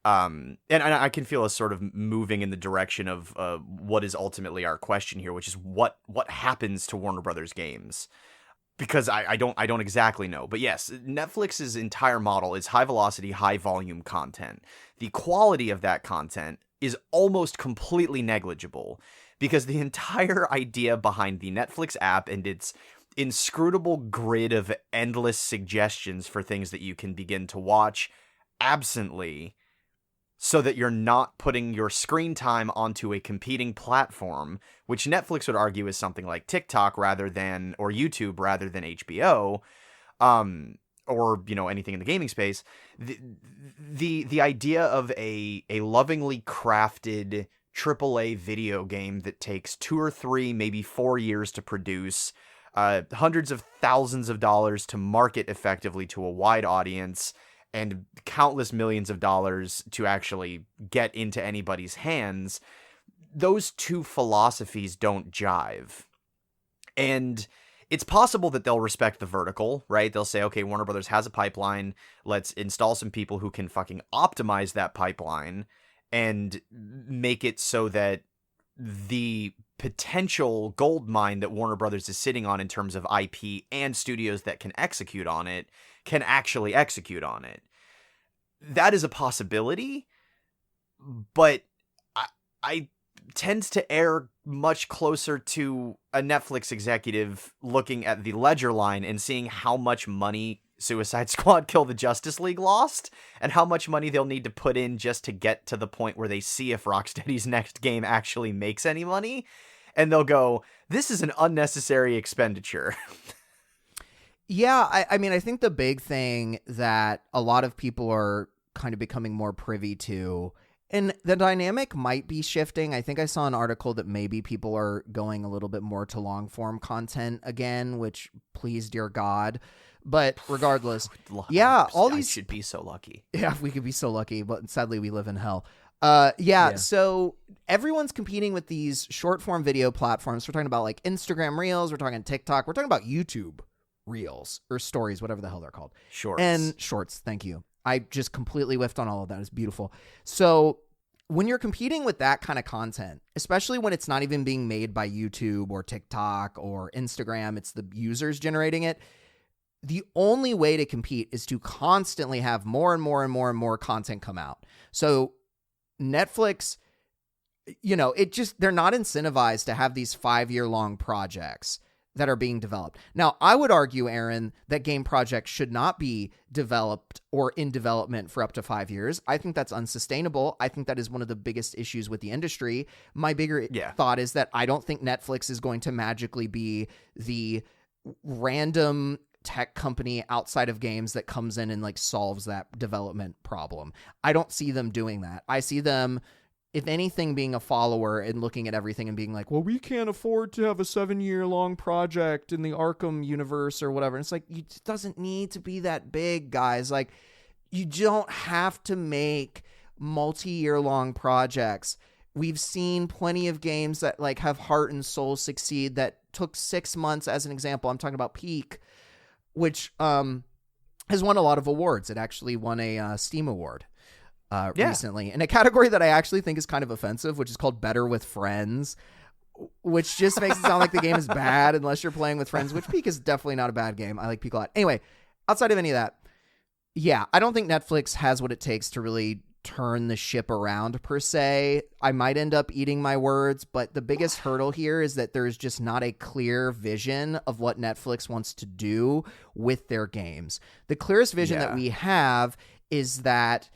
S1: and I can feel us sort of moving in the direction of what is ultimately our question here, which is what happens to Warner Brothers games, because I don't exactly know. But yes, Netflix's entire model is high velocity, high volume content. The quality of that content is almost completely negligible because the entire idea behind the Netflix app and its inscrutable grid of endless suggestions for things that you can begin to watch absently so that you're not putting your screen time onto a competing platform, which Netflix would argue is something like TikTok or YouTube rather than HBO, or anything in the gaming space. The idea of a lovingly crafted AAA video game that takes 2 or 3, maybe 4 years to produce, hundreds of thousands of dollars to market effectively to a wide audience, and countless millions of dollars to actually get into anybody's hands, those two philosophies don't jive. And it's possible that they'll respect the vertical, right? They'll say, okay, Warner Brothers has a pipeline. Let's install some people who can fucking optimize that pipeline and make it so that the potential gold mine that Warner Brothers is sitting on in terms of IP and studios that can execute on it can actually execute on it. That is a possibility, but I tends to err much closer to a Netflix executive looking at the ledger line and seeing how much money Suicide Squad Kill the Justice League lost and how much money they'll need to put in just to get to the point where they see if Rocksteady's next game actually makes any money. And they'll go, this is an unnecessary expenditure.
S2: Yeah, I mean, I think the big thing that a lot of people are kind of becoming more privy to, and the dynamic might be shifting. I think I saw an article that maybe people are going a little bit more to long form content again, which please, dear God. But regardless, all these
S1: should be so lucky.
S2: Yeah, we could be so lucky, but sadly we live in hell. So everyone's competing with these short form video platforms. We're talking about like Instagram Reels, we're talking TikTok, we're talking about YouTube Reels or Stories, whatever the hell they're called. Shorts, thank you. I just completely whiffed on all of that. It's beautiful. So when you're competing with that kind of content, especially when it's not even being made by YouTube or TikTok or Instagram, it's the users generating it, the only way to compete is to constantly have more and more and more and more content come out. So Netflix, they're not incentivized to have these 5-year-long projects that are being developed. Now, I would argue, Aaron, that game projects should not be developed or in development for up to 5 years. I think that's unsustainable. I think that is one of the biggest issues with the industry. My bigger thought is that I don't think Netflix is going to magically be the random tech company outside of games that comes in and like solves that development problem. I don't see them doing that. I see them, if anything, being a follower and looking at everything and being like, well, we can't afford to have a 7-year-long project in the Arkham universe or whatever. And it's like, it doesn't need to be that big, guys. Like, you don't have to make multi-year-long projects. We've seen plenty of games that like have heart and soul succeed that took 6 months as an example. I'm talking about Peak, which has won a lot of awards. It actually won a Steam award
S1: Yeah.
S2: recently in a category that I actually think is kind of offensive, which is called Better with Friends, which just makes it sound like the game is bad unless you're playing with friends, which Peak is definitely not a bad game. I like Peak a lot. Anyway, outside of any of that, yeah, I don't think Netflix has what it takes to really turn the ship around per se. I might end up eating my words, but the biggest hurdle here is that there's just not a clear vision of what Netflix wants to do with their games. The clearest vision that we have is that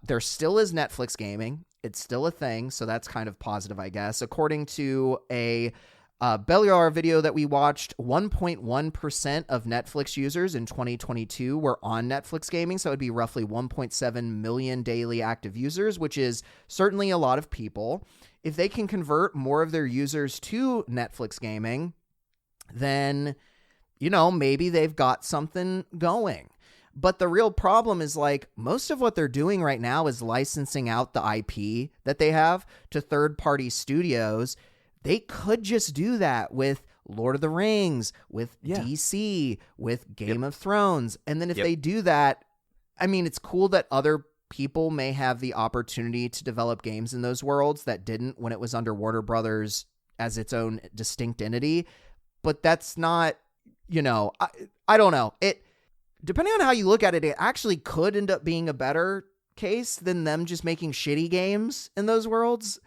S2: there still is Netflix gaming. It's still a thing, so that's kind of positive, I guess. According to a Belliar video that we watched, 1.1% of Netflix users in 2022 were on Netflix gaming, so it would be roughly 1.7 million daily active users, which is certainly a lot of people. If they can convert more of their users to Netflix gaming, then, maybe they've got something going. But the real problem is, like, most of what they're doing right now is licensing out the IP that they have to third-party studios. They could just do that with Lord of the Rings, with DC, with Game of Thrones. And then if they do that, I mean, it's cool that other people may have the opportunity to develop games in those worlds that didn't when it was under Warner Brothers as its own distinct entity. But that's not, I don't know. Depending on how you look at it, it actually could end up being a better case than them just making shitty games in those worlds.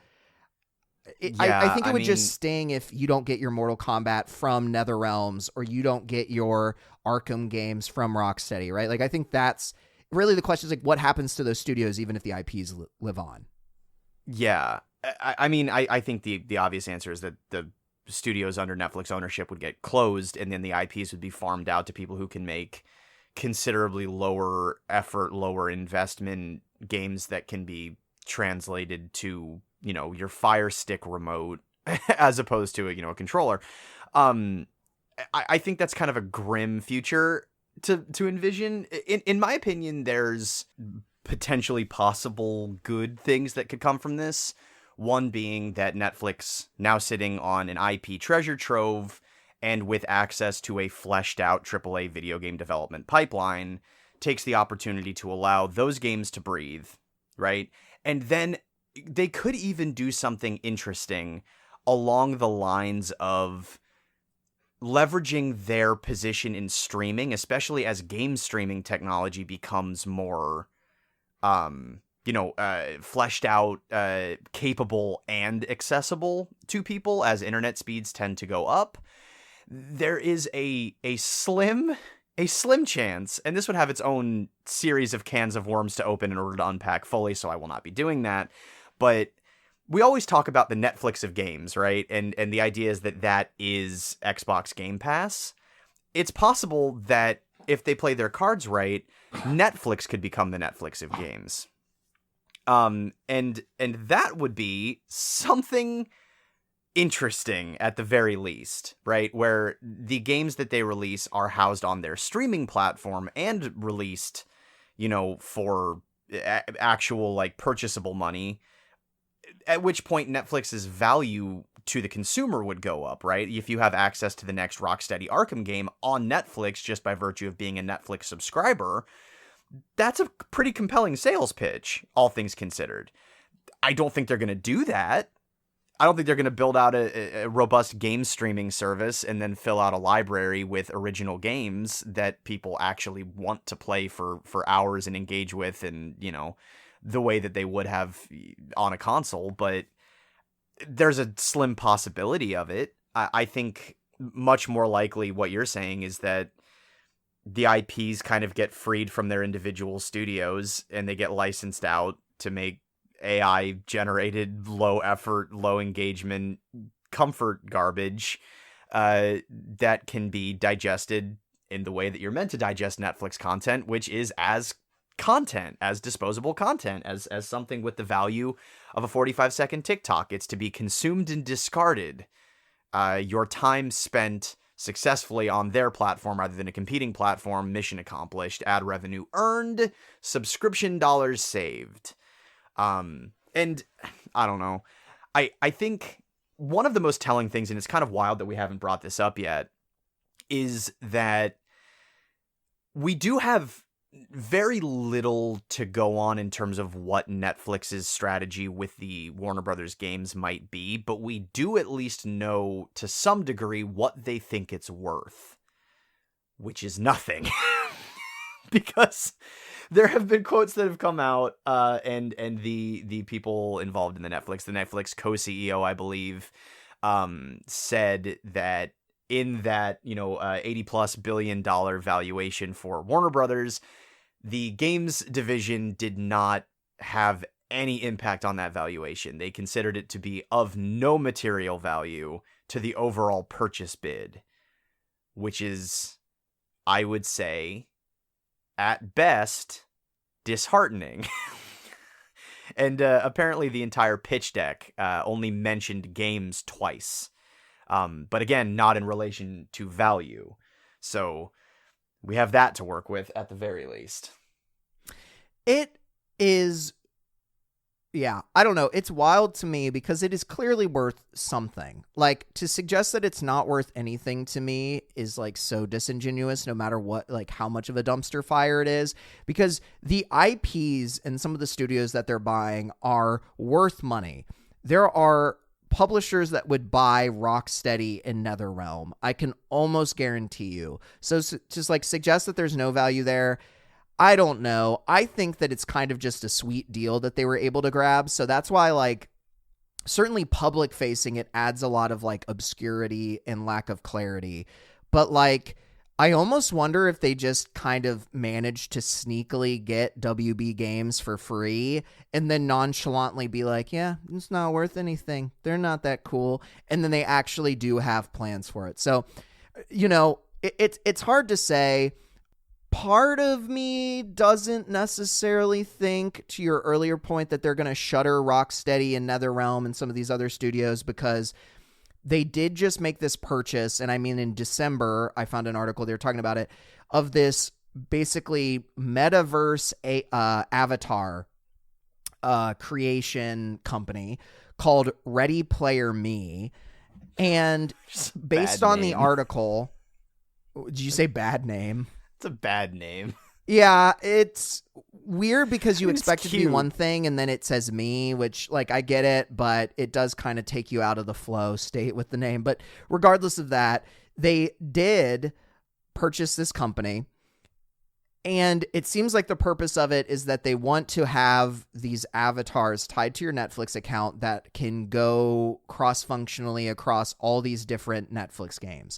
S2: I think it would just sting if you don't get your Mortal Kombat from NetherRealms or you don't get your Arkham games from Rocksteady, right? Like, I think that's really the question is, like, what happens to those studios even if the IPs live on?
S1: Yeah. I think the obvious answer is that the studios under Netflix ownership would get closed and then the IPs would be farmed out to people who can make considerably lower effort, lower investment games that can be translated to, your Fire Stick remote as opposed to a controller. I think that's kind of a grim future to envision. In my opinion, there's potentially possible good things that could come from this. One being that Netflix, now sitting on an IP treasure trove and with access to a fleshed out AAA video game development pipeline, takes the opportunity to allow those games to breathe, right? And then they could even do something interesting along the lines of leveraging their position in streaming, especially as game streaming technology becomes more, fleshed out, capable and accessible to people as internet speeds tend to go up. There is a slim chance, and this would have its own series of cans of worms to open in order to unpack fully, so I will not be doing that. But we always talk about the Netflix of games, right? And the idea is that is Xbox Game Pass. It's possible that if they play their cards right, Netflix could become the Netflix of games. And that would be something interesting at the very least, right? Where the games that they release are housed on their streaming platform and released, for actual, like, purchasable money, at which point Netflix's value to the consumer would go up, right? If you have access to the next Rocksteady Arkham game on Netflix just by virtue of being a Netflix subscriber, that's a pretty compelling sales pitch, all things considered. I don't think they're going to do that. I don't think they're going to build out a robust game streaming service and then fill out a library with original games that people actually want to play for hours and engage with and, the way that they would have on a console. But there's a slim possibility of it. I think much more likely what you're saying is that the IPs kind of get freed from their individual studios and they get licensed out to make AI generated low effort, low engagement, comfort garbage that can be digested in the way that you're meant to digest Netflix content, which is as content, as disposable content, as something with the value of a 45-second TikTok. It's to be consumed and discarded. Your time spent successfully on their platform rather than a competing platform, mission accomplished, ad revenue earned, subscription dollars saved. And I don't know. I think one of the most telling things, and it's kind of wild that we haven't brought this up yet, is that we do have very little to go on in terms of what Netflix's strategy with the Warner Brothers games might be, but we do at least know to some degree what they think it's worth, which is nothing. Because there have been quotes that have come out, and the people involved in the Netflix co-CEO, I believe, said that in that, $80+ billion valuation for Warner Brothers, the games division did not have any impact on that valuation. They considered it to be of no material value to the overall purchase bid, which is, I would say, at best, disheartening. And apparently the entire pitch deck only mentioned games twice. But again, not in relation to value. So we have that to work with at the very least.
S2: It is, yeah, I don't know. It's wild to me because it is clearly worth something. Like, to suggest that it's not worth anything to me is like so disingenuous, no matter what, like how much of a dumpster fire it is, because the IPs and some of the studios that they're buying are worth money. There are publishers that would buy Rocksteady and NetherRealm. I can almost guarantee you. So just like suggest that there's no value there. I don't know. I think that it's kind of just a sweet deal that they were able to grab. So that's why, like, certainly public facing, it adds a lot of like obscurity and lack of clarity. But like, I almost wonder if they just kind of managed to sneakily get WB games for free and then nonchalantly be like, yeah, it's not worth anything. They're not that cool. And then they actually do have plans for it. So, it's hard to say. Part of me doesn't necessarily think, to your earlier point, that they're going to shutter Rocksteady and NetherRealm and some of these other studios, because they did just make this purchase. And I mean, in December, I found an article, they were talking about it, of this basically metaverse avatar creation company called Ready Player Me. And based on the article, did you say bad name?
S1: It's a bad name.
S2: Yeah, it's weird because you expect it to be one thing and then it says me, which, like, I get it, but it does kind of take you out of the flow state with the name. But regardless of that, they did purchase this company, and it seems like the purpose of it is that they want to have these avatars tied to your Netflix account that can go cross-functionally across all these different Netflix games.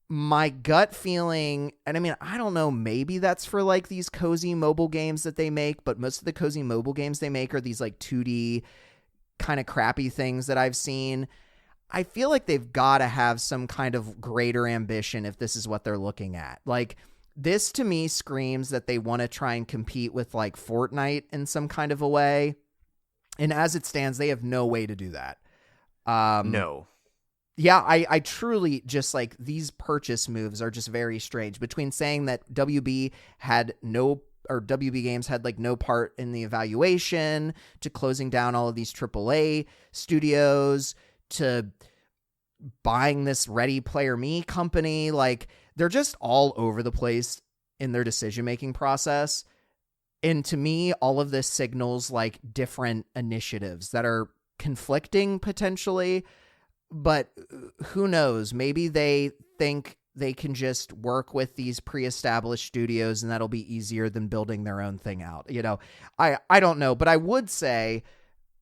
S2: My gut feeling, and I mean, I don't know, maybe that's for like these cozy mobile games that they make, but most of the cozy mobile games they make are these like 2D kind of crappy things that I've seen. I feel like they've got to have some kind of greater ambition if this is what they're looking at. Like, this to me screams that they want to try and compete with like Fortnite in some kind of a way. And as it stands, they have no way to do that.
S1: No.
S2: Yeah, I truly just, like, these purchase moves are just very strange. Between saying that WB Games had like no part in the evaluation, to closing down all of these AAA studios, to buying this Ready Player Me company, like, they're just all over the place in their decision-making process. And to me, all of this signals like different initiatives that are conflicting potentially. But who knows? Maybe they think they can just work with these pre-established studios and that'll be easier than building their own thing out. I don't know, but I would say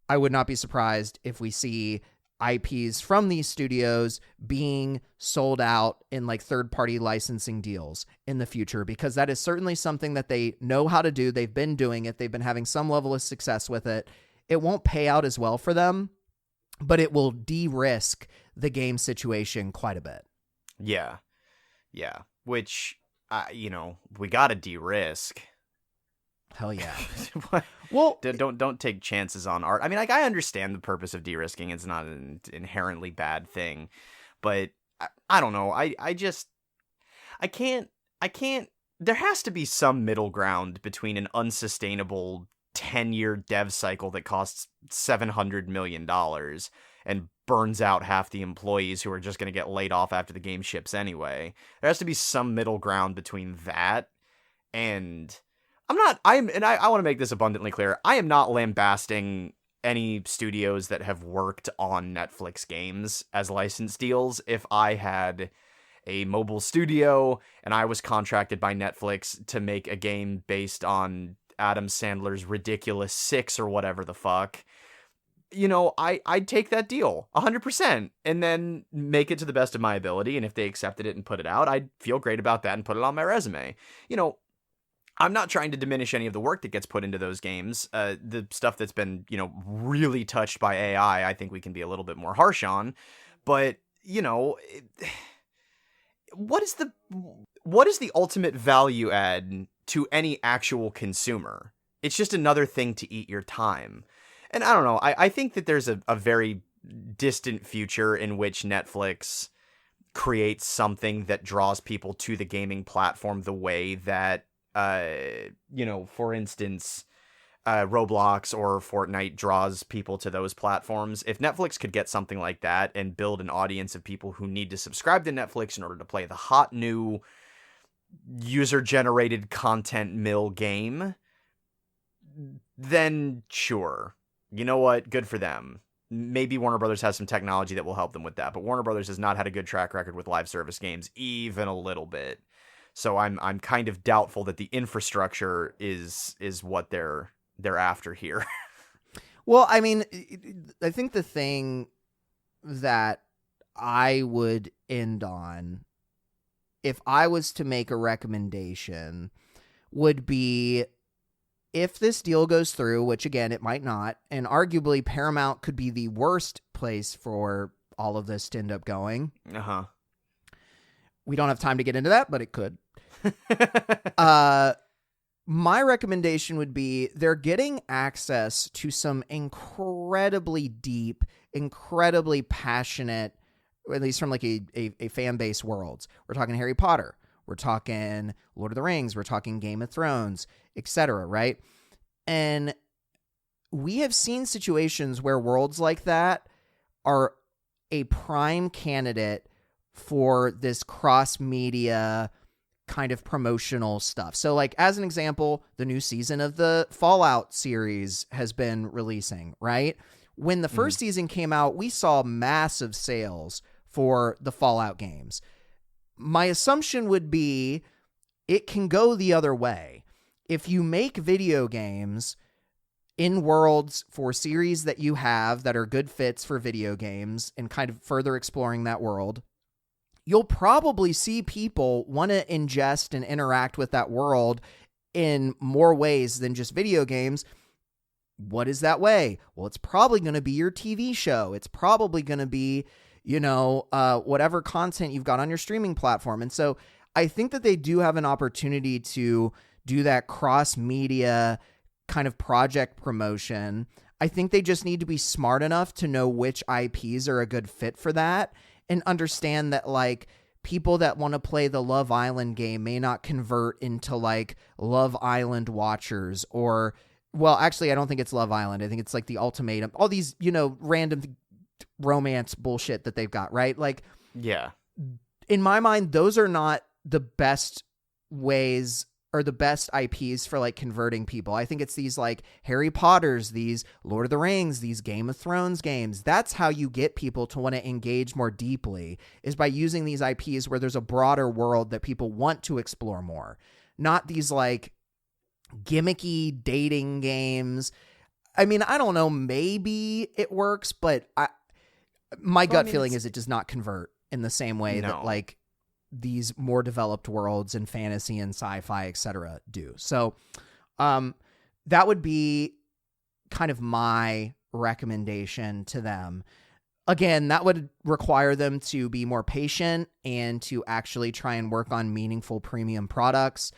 S2: I would not be surprised if we see IPs from these studios being sold out in like third-party licensing deals in the future, because that is certainly something that they know how to do. They've been doing it. They've been having some level of success with it. It won't pay out as well for them, but it will de-risk the game situation quite a bit.
S1: Yeah. Which, we got to de-risk.
S2: Hell yeah.
S1: Well, don't take chances on art. I mean, like, I understand the purpose of de-risking. It's not an inherently bad thing, but I don't know. I can't. There has to be some middle ground between an unsustainable 10-year dev cycle that costs $700 million and burns out half the employees who are just going to get laid off after the game ships anyway. There has to be some middle ground between that and I want to make this abundantly clear. I am not lambasting any studios that have worked on Netflix games as license deals. If I had a mobile studio and I was contracted by Netflix to make a game based on Adam Sandler's ridiculous 6 or whatever the fuck, I'd take that deal 100% and then make it to the best of my ability. And if they accepted it and put it out, I'd feel great about that and put it on my resume. I'm not trying to diminish any of the work that gets put into those games. The stuff that's been, really touched by AI, I think we can be a little bit more harsh on. But, what is the ultimate value add to any actual consumer? It's just another thing to eat your time. And I don't know. I think that there's a very distant future in which Netflix creates something that draws people to the gaming platform the way that, for instance, Roblox or Fortnite draws people to those platforms. If Netflix could get something like that and build an audience of people who need to subscribe to Netflix in order to play the hot new user-generated content mill game, then sure. You know what? Good for them. Maybe Warner Brothers has some technology that will help them with that, but Warner Brothers has not had a good track record with live service games, even a little bit. So I'm kind of doubtful that the infrastructure is what they're after here.
S2: Well, I mean, I think the thing that I would end on, if I was to make a recommendation, would be if this deal goes through, which again, it might not, and arguably Paramount could be the worst place for all of this to end up going.
S1: Uh-huh.
S2: We don't have time to get into that, but it could. My recommendation would be they're getting access to some incredibly deep, incredibly passionate, at least from like a fan base worlds. We're talking Harry Potter. We're talking Lord of the Rings. We're talking Game of Thrones, etc., right? And we have seen situations where worlds like that are a prime candidate for this cross-media kind of promotional stuff. So like as an example, the new season of the Fallout series has been releasing, right? When the first season came out, we saw massive sales for the Fallout games. My assumption would be it can go the other way. If you make video games in worlds for series that you have that are good fits for video games and kind of further exploring that world, you'll probably see people want to ingest and interact with that world in more ways than just video games. What is that way? Well, it's probably going to be your TV show. It's probably going to be, whatever content you've got on your streaming platform. And so I think that they do have an opportunity to do that cross-media kind of project promotion. I think they just need to be smart enough to know which IPs are a good fit for that and understand that like people that want to play the Love Island game may not convert into like Love Island watchers or, well, actually, I don't think it's Love Island. I think it's like The Ultimatum, all these, random romance bullshit that they've got, right? Like,
S1: yeah,
S2: in my mind, those are not the best ways or the best IPs for like converting people. I think it's these like Harry Potters, these Lord of the Rings, these Game of Thrones games. That's how you get people to want to engage more deeply, is by using these IPs where there's a broader world that people want to explore more. Not these like gimmicky dating games. I mean, I don't know, maybe it works, but my gut feeling is it does not convert in the same way that like these more developed worlds and fantasy and sci-fi, etc. do. So that would be kind of my recommendation to them. Again, that would require them to be more patient and to actually try and work on meaningful premium products.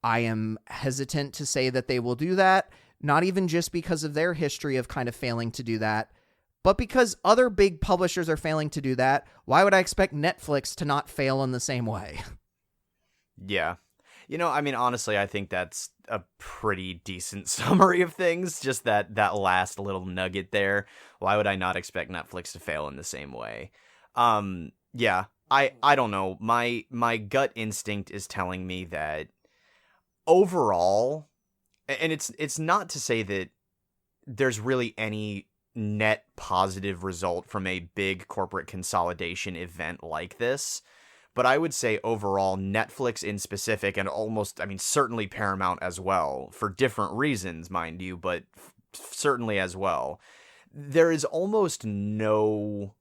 S2: I am hesitant to say that they will do that, not even just because of their history of kind of failing to do that, but because other big publishers are failing to do that. Why would I expect Netflix to not fail in the same way?
S1: Yeah. I mean, honestly, I think that's a pretty decent summary of things. Just that last little nugget there. Why would I not expect Netflix to fail in the same way? Yeah, I don't know. My gut instinct is telling me that overall, and it's not to say that there's really any net positive result from a big corporate consolidation event like this. But I would say overall, Netflix in specific, and almost, I mean, certainly Paramount as well, for different reasons, mind you, but certainly as well, there is almost no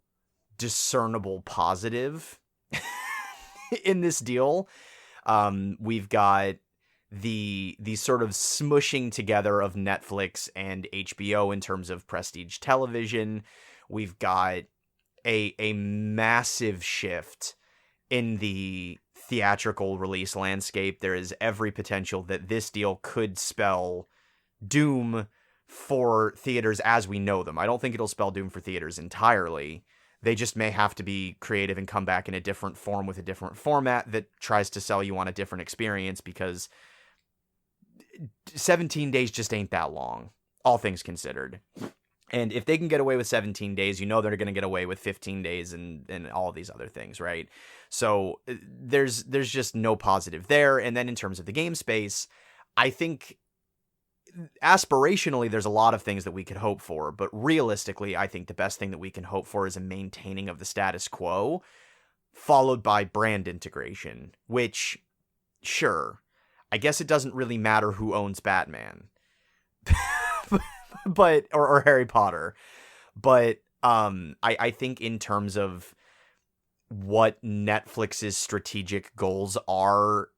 S1: discernible positive in this deal. We've got the sort of smushing together of Netflix and HBO in terms of prestige television. We've got a massive shift in the theatrical release landscape. There is every potential that this deal could spell doom for theaters as we know them. I don't think it'll spell doom for theaters entirely. They just may have to be creative and come back in a different form with a different format that tries to sell you on a different experience, because 17 days just ain't that long, all things considered. And if they can get away with 17 days, they're going to get away with 15 days and all of these other things, right? So there's just no positive there. And then in terms of the game space, I think aspirationally, there's a lot of things that we could hope for. But realistically, I think the best thing that we can hope for is a maintaining of the status quo, followed by brand integration, which, sure, I guess it doesn't really matter who owns Batman. But or Harry Potter, but I think in terms of what Netflix's strategic goals are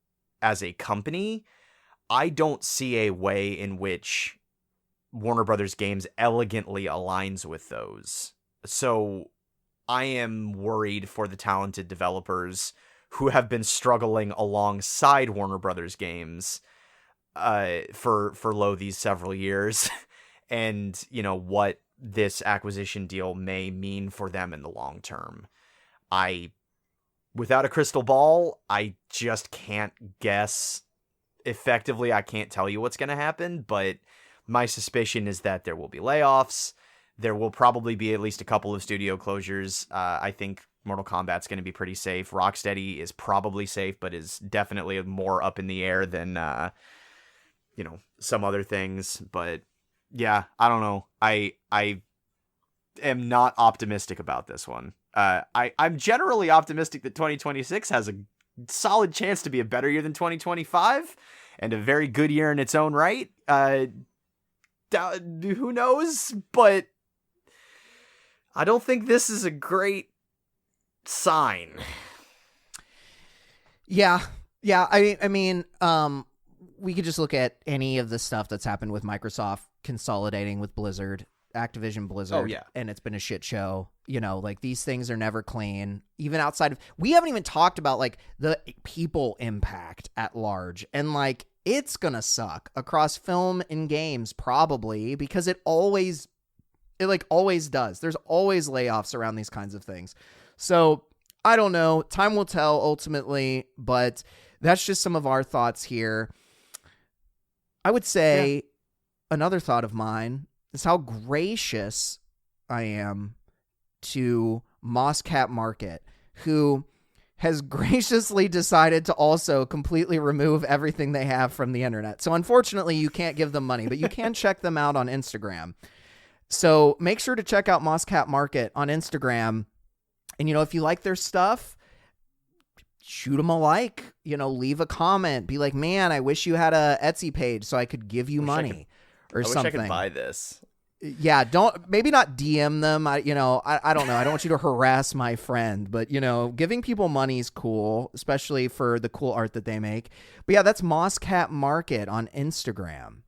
S1: as a company, I don't see a way in which Warner Brothers Games elegantly aligns with those. So I am worried for the talented developers who have been struggling alongside Warner Brothers Games for these several years. And, what this acquisition deal may mean for them in the long term. Without a crystal ball, I just can't guess effectively. I can't tell you what's going to happen, but my suspicion is that there will be layoffs. There will probably be at least a couple of studio closures. I think Mortal Kombat's going to be pretty safe. Rocksteady is probably safe, but is definitely more up in the air than, some other things. But yeah, I don't know. I am not optimistic about this one. I'm generally optimistic that 2026 has a solid chance to be a better year than 2025 and a very good year in its own right. Who knows? But I don't think this is a great sign.
S2: Yeah. I mean, we could just look at any of the stuff that's happened with Microsoft consolidating with Activision Blizzard.
S1: Oh, yeah.
S2: And it's been a shit show. These things are never clean. Even outside of, we haven't even talked about the people impact at large. And it's gonna suck across film and games probably, because it always does. There's always layoffs around these kinds of things. So I don't know. Time will tell ultimately, but that's just some of our thoughts here. I would say another thought of mine is how gracious I am to Mosscat Market, who has graciously decided to also completely remove everything they have from the internet. So unfortunately, you can't give them money, but you can check them out on Instagram. So make sure to check out Mosscat Market on Instagram. And, if you like their stuff, shoot them a like, leave a comment, be like, man, I wish you had a Etsy page so I could give you money or something.
S1: I wish I could buy this.
S2: Yeah, maybe not DM them. I don't know. I don't want you to harass my friend, but giving people money is cool, especially for the cool art that they make. But yeah, that's Mosscat Market on Instagram.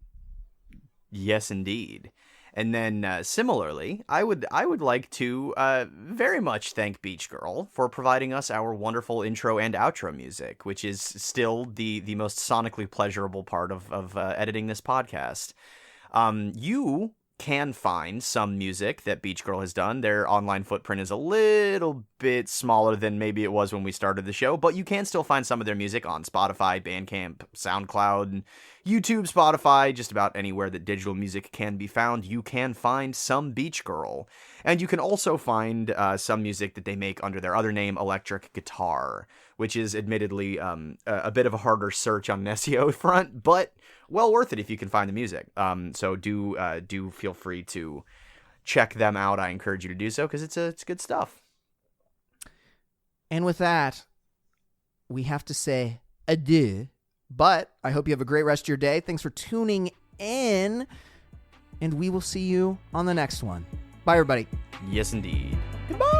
S1: Yes, indeed. And then similarly, I would like to very much thank Beach Girl for providing us our wonderful intro and outro music, which is still the most sonically pleasurable part of editing this podcast. You can find some music that Beach Girl has done. Their online footprint is a little bit smaller than maybe it was when we started the show, but you can still find some of their music on Spotify, Bandcamp, SoundCloud, YouTube, Spotify, just about anywhere that digital music can be found. You can find some Beach Girl. And you can also find some music that they make under their other name, Electric Guitar, which is admittedly a bit of a harder search on an SEO front, but well worth it if you can find the music. So do feel free to check them out. I encourage you to do so because it's good stuff.
S2: And with that, we have to say adieu. But I hope you have a great rest of your day. Thanks for tuning in, and we will see you on the next one. Bye, everybody.
S1: Yes, indeed.
S2: Goodbye.